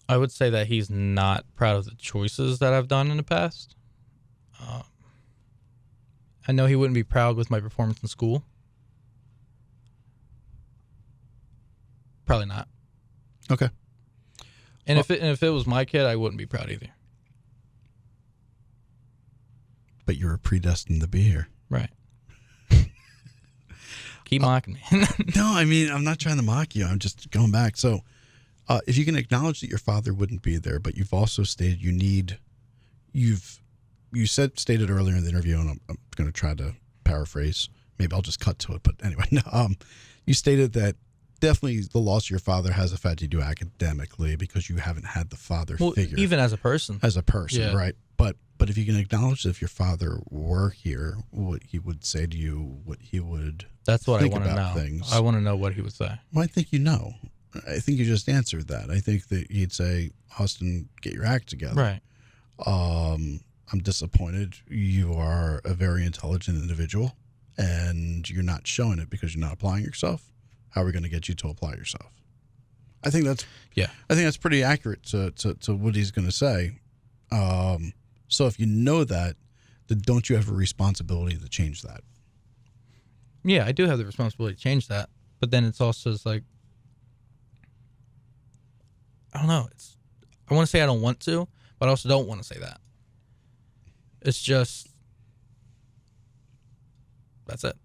I would say that he's not proud of the choices that I've done in the past. I know he wouldn't be proud with my performance in school. Probably not. Okay. And if it was my kid, I wouldn't be proud either. But you were predestined to be here. Right. Keep mocking me. No, I mean, I'm not trying to mock you. I'm just going back. So if you can acknowledge that your father wouldn't be there, but you've also stated stated earlier in the interview, and I'm going to try to paraphrase. Maybe I'll just cut to it. But anyway, you stated that definitely the loss of your father has affected you academically because you haven't had the father figure. Even as a person. Right? But if you can acknowledge that if your father were here, what he would say to you, what he would That's what think I want to know. Things. I want to know what he would say. Well, I think you know. I think you just answered that. I think that he'd say, Austin, get your act together. Right. I'm disappointed. You are a very intelligent individual, and you're not showing it because you're not applying yourself. How are we going to get you to apply yourself? I think that's pretty accurate to what he's going to say. So if you know that, then don't you have a responsibility to change that? Yeah, I do have the responsibility to change that. But then it's also like, I don't know. I want to say I don't want to, but I also don't want to say that. It's just, that's it.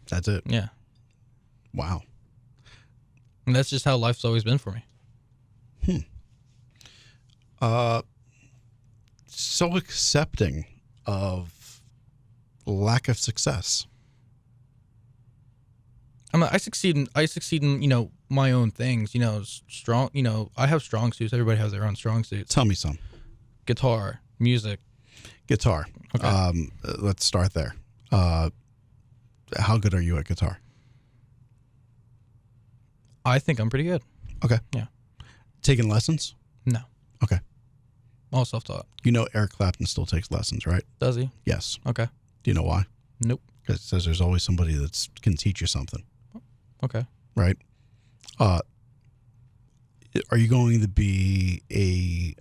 That's it? Yeah. Wow. And that's just how life's always been for me. So accepting of lack of success. I succeed in, you know, my own things, you know, strong, you know, I have strong suits. Everybody has their own strong suits. Tell me some. Guitar, music. Guitar. Okay. Let's start there. How good are you at guitar? I think I'm pretty good. Okay. Yeah. Taking lessons? No. Okay. All self-taught. You know Eric Clapton still takes lessons, right? Does he? Yes. Okay. Do you know why? Nope. Because it says there's always somebody that can teach you something. Okay. Right? Are you going to be a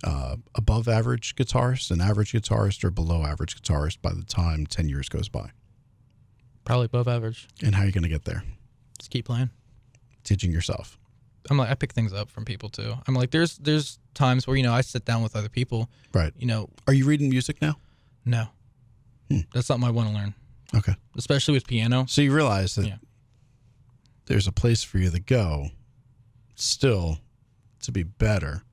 above average guitarist, an average guitarist, or below average guitarist by the time 10 years goes by? Probably above average. And how are you going to get there? Just keep playing. Teaching yourself. I'm like, I pick things up from people too. I'm like, there's times where, you know, I sit down with other people. Right. You know. Are you reading music now? No. That's something I want to learn. Okay. Especially with piano. So you realize that there's a place for you to go still to be better.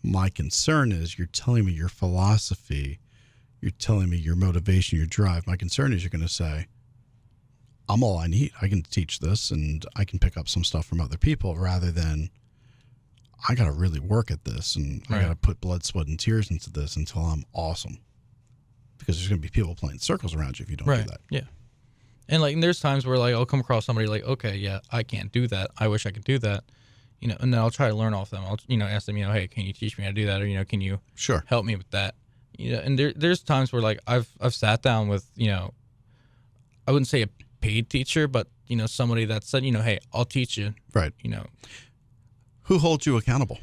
My concern is you're telling me your philosophy, you're telling me your motivation, your drive. My concern is you're going to say, I'm all I need. I can teach this and I can pick up some stuff from other people, rather than I got to really work at this and I got to put blood, sweat, and tears into this until I'm awesome. Because there's going to be people playing circles around you if you don't do that. Yeah. And like, and there's times where like I'll come across somebody like, okay, yeah, I can't do that. I wish I could do that. You know, and then I'll try to learn off them. I'll, you know, ask them, you know, hey, can you teach me how to do that? Or, you know, can you help me with that? You know, and there's times where like I've sat down with, you know, I wouldn't say a paid teacher, but, you know, somebody that said, you know, hey, I'll teach you. Right. You know. Who holds you accountable?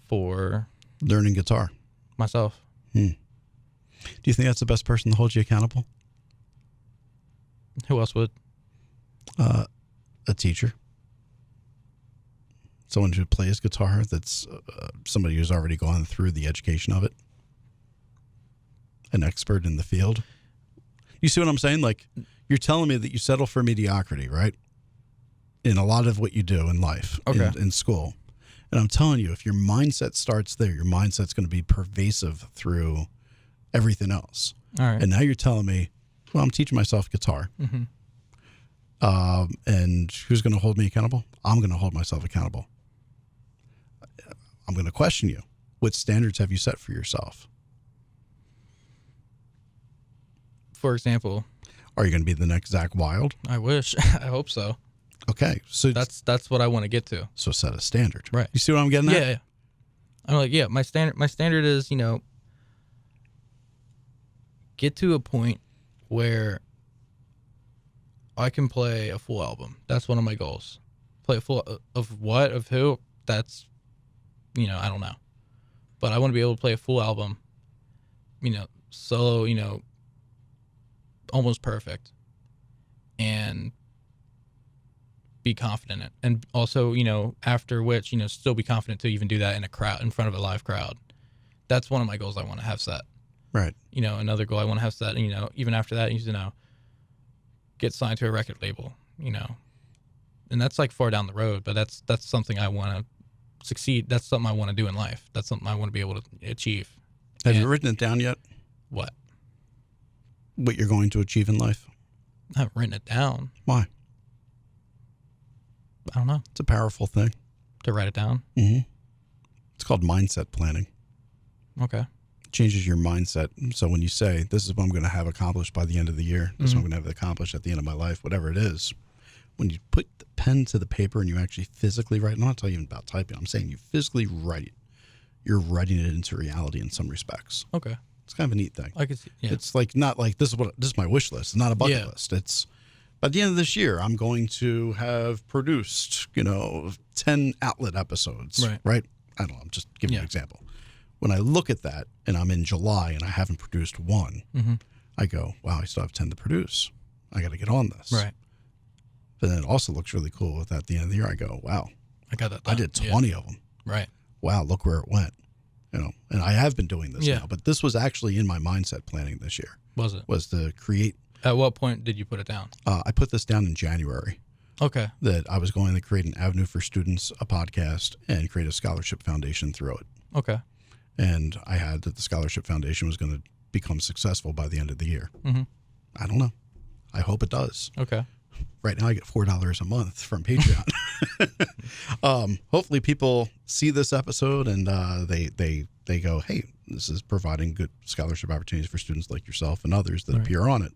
For learning guitar? Myself. Do you think that's the best person to hold you accountable? Who else would? A teacher. Someone who plays guitar, that's somebody who's already gone through the education of it. An expert in the field. You see what I'm saying? Like, you're telling me that you settle for mediocrity, right? In a lot of what you do in life, in school. And I'm telling you, if your mindset starts there, your mindset's going to be pervasive through everything else. All right. And now you're telling me, well, I'm teaching myself guitar. And who's going to hold me accountable? I'm going to hold myself accountable. I'm going to question you. What standards have you set for yourself? For example, are you going to be the next Zach Wilde? I wish. I hope so. Okay, so that's what I want to get to. So set a standard, right? You see what I'm getting at? Yeah. I'm like, yeah. My standard is, you know, get to a point where I can play a full album. That's one of my goals. Play a full of what, of who? That's, you know, I don't know, but I want to be able to play a full album. You know, solo. You know, almost perfect, and be confident in it. And also, you know, after which, you know, still be confident to even do that in a crowd, in front of a live crowd. That's one of my goals I want to have set. Right. You know, another goal I want to have set, you know, even after that, you know, get signed to a record label, you know. And that's like far down the road, but that's something I want to succeed. That's something I want to do in life. That's something I want to be able to achieve. Have you written it down yet? What? What you're going to achieve in life? I haven't written it down. Why? I don't know. It's a powerful thing. To write it down? Mm-hmm. It's called mindset planning. Okay. It changes your mindset. So when you say, this is what I'm going to have accomplished by the end of the year, this is what I'm going to have accomplished at the end of my life, whatever it is, when you put the pen to the paper and you actually physically write, I'm not talking even about typing, I'm saying you physically write it. You're writing it into reality in some respects. Okay. It's kind of a neat thing. I could see. Yeah. It's like, not like this is my wish list. It's not a bucket list. It's, by the end of this year, I'm going to have produced, 10 outlet episodes. Right? I don't know. I'm just giving you an example. When I look at that and I'm in July and I haven't produced one, I go, wow, I still have 10 to produce. I got to get on this. Right. But then it also looks really cool with at the end of the year, I go, wow, I got that done. I did 20 of them. Right. Wow, look where it went. And I have been doing this now, but this was actually in my mindset planning this year. Was it? Was to create. At what point did you put it down? I put this down in January Okay. that I was going to create an avenue for students, a podcast, and create a scholarship foundation through it. Okay. And I had that the scholarship foundation was going to become successful by the end of the year. Mm-hmm. I don't know. I hope it does. Okay. Right now I get $4 a month from Patreon. Hopefully people see this episode and they go, hey, this is providing good scholarship opportunities for students like yourself and others that appear on it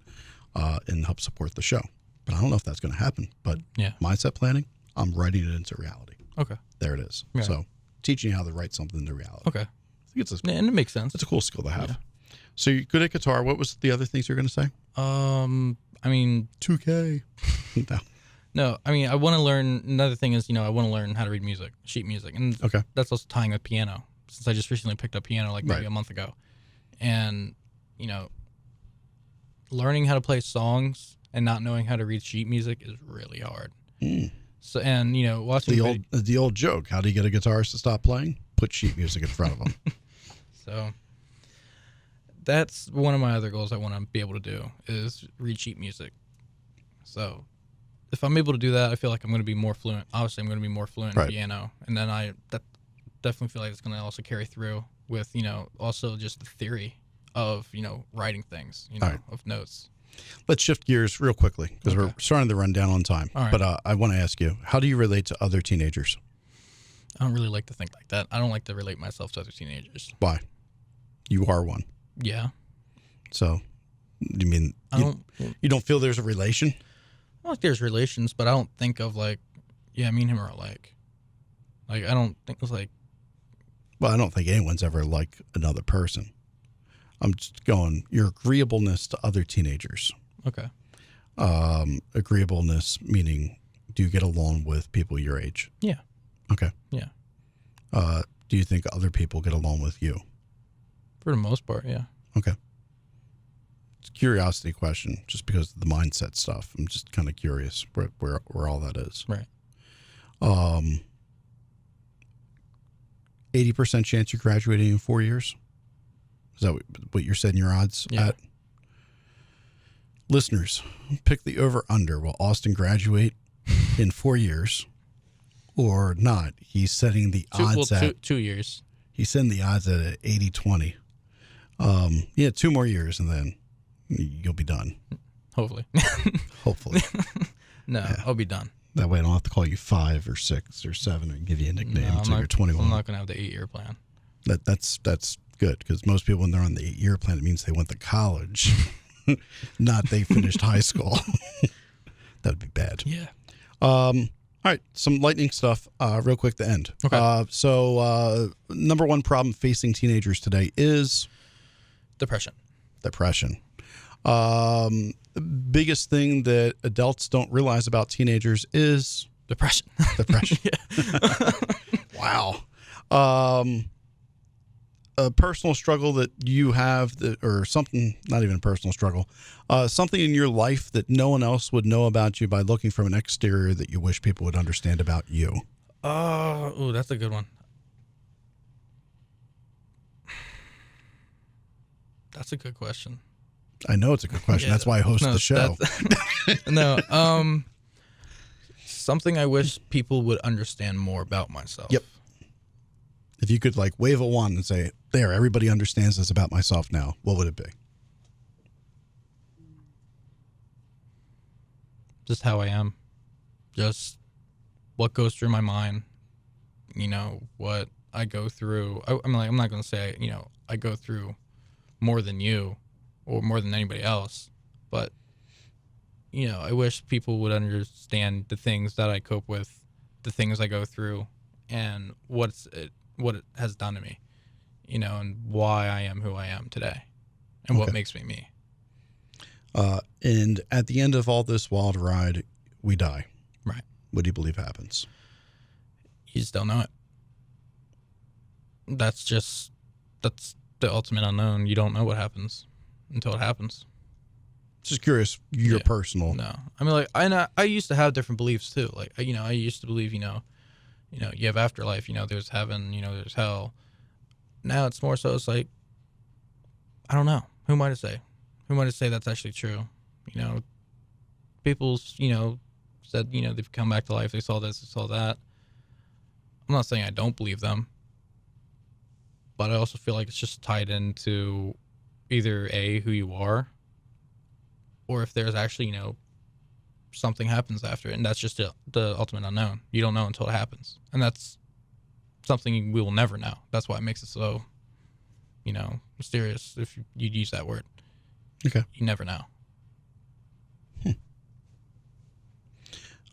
and help support the show. But I don't know if that's going to happen. But mindset planning, I'm writing it into reality. Okay. There it is. Yeah. So teaching you how to write something into reality. Okay. I think And it makes sense. it's a cool skill to have. Yeah. So you're good at guitar. What was the other things you're going to say? I mean, 2K. No. no, I mean, I want to learn. Another thing is, I want to learn how to read music, sheet music. And Okay. that's also tying with piano, since I just recently picked up piano like maybe Right. a month ago. And, learning how to play songs and not knowing how to read sheet music is really hard. Mm. So, and, watching The old joke. How do you get a guitarist to stop playing? Put sheet music in front of them. So that's one of my other goals I want to be able to do is read sheet music. So if I'm able to do that, I feel like I'm going to be more fluent. Obviously, I'm going to be more fluent in piano. And then that definitely feel like it's going to also carry through with, also just the theory of, writing things, of notes. Let's shift gears real quickly because we're starting to run down on time. All right. But I want to ask you, how do you relate to other teenagers? I don't really like to think like that. I don't like to relate myself to other teenagers. Why? You are one. Yeah. So, you mean you don't feel there's a relation? I don't like there's relations, but I don't think of me and him are alike. Like, I don't think it's like... Well, I don't think anyone's ever like another person. I'm just going, your agreeableness to other teenagers. Okay. Agreeableness meaning, do you get along with people your age? Yeah. Okay. Yeah. Do you think other people get along with you? For the most part, yeah. Okay. It's a curiosity question, just because of the mindset stuff. I'm just kind of curious where all that is. Right. 80% chance you're graduating in 4 years? Is that what you're setting your odds at? Listeners, pick the over-under. Will Austin graduate in 4 years or not? He's setting the odds at... 2 years. He's setting the odds at 80-20. 2 more years and then you'll be done. Hopefully. Hopefully. No, I'll be done. That way I don't have to call you 5 or 6 or 7 and give you a nickname until you're 21. I'm not going to have the 8-year plan. That's good, because most people, when they're on the 8-year plan, it means they went to college, not they finished high school. That'd be bad. Yeah. All right, some lightning stuff real quick to end. Okay. So number one problem facing teenagers today is... Depression. The biggest thing that adults don't realize about teenagers is... Depression. Yeah. Wow. A personal struggle that you have or something, not even a personal struggle, something in your life that no one else would know about you by looking from an exterior that you wish people would understand about you. Oh, that's a good one. That's a good question. I know it's a good question. That's why I host the show. No, something I wish people would understand more about myself. Yep. If you could wave a wand and say, there, everybody understands this about myself now, what would it be? Just how I am. Just what goes through my mind. What I go through. I'm not going to say, I go through more than you or more than anybody else. But, I wish people would understand the things that I cope with, the things I go through, and what it has done to me, and why I am who I am today, and what makes me me. And at the end of all this wild ride, we die. Right. What do you believe happens? You just don't know it. That's the ultimate unknown. You don't know what happens until it happens. Just curious, your personal. No, I used to have different beliefs too. I used to believe, you have afterlife, there's heaven, there's hell. Now it's more so, it's I don't know. Who am I to say? Who am I to say that's actually true? People's, said, you know, they've come back to life. They saw this, they saw that. I'm not saying I don't believe them, but I also feel like it's just tied into either A, who you are, or if there's actually, you know, something happens after it, and that's just the ultimate unknown. You don't know until it happens, and that's something we will never know. That's why it makes it so, you know, mysterious, if you'd use that word. Okay. You never know.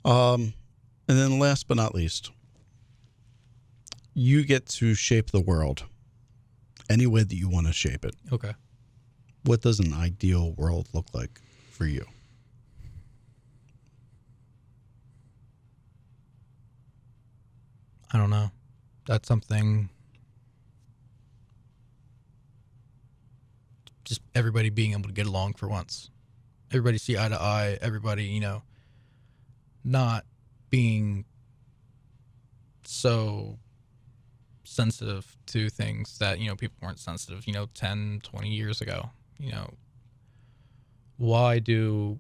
And then last but not least, you get to shape the world any way that you want to shape it. Okay. What does an ideal world look like for you? I don't know. That's something, just everybody being able to get along for once. Everybody see eye to eye. Everybody, you know, not being so sensitive to things that, you know, people weren't sensitive, you know, 10, 20 years ago. You know, why do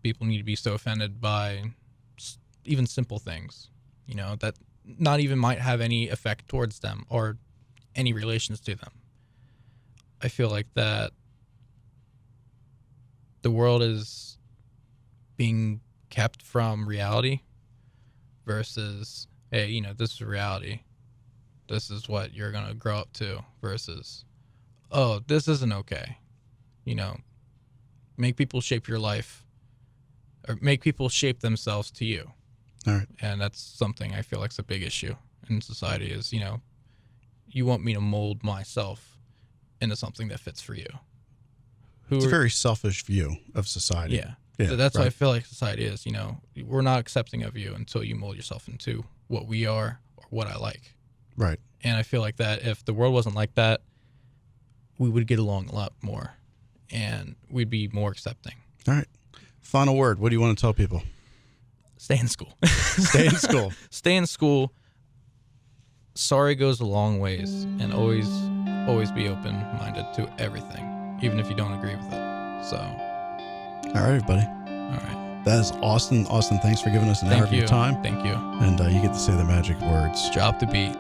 people need to be so offended by even simple things, you know, that not even might have any effect towards them or any relations to them? I feel like that the world is being kept from reality versus, hey, you know, this is reality. This is what you're going to grow up to, versus, oh, this isn't okay. You know, make people shape your life, or make people shape themselves to you. All right. And that's something I feel like is a big issue in society is, you know, you want me to mold myself into something that fits for you. It's a very selfish view of society. Yeah. So that's what I feel like society is, you know. We're not accepting of you until you mold yourself into what we are or what I like. Right. And I feel like that if the world wasn't like that, we would get along a lot more and we'd be more accepting. All right. Final word. What do you want to tell people? Stay in school. Stay in school. Stay in school. Sorry goes a long ways, and always be open-minded to everything, even if you don't agree with it. So. All right, everybody. All right. That is Austin. Austin, thanks for giving us an hour of your time. Thank you. And you get to say the magic words. Drop the beat.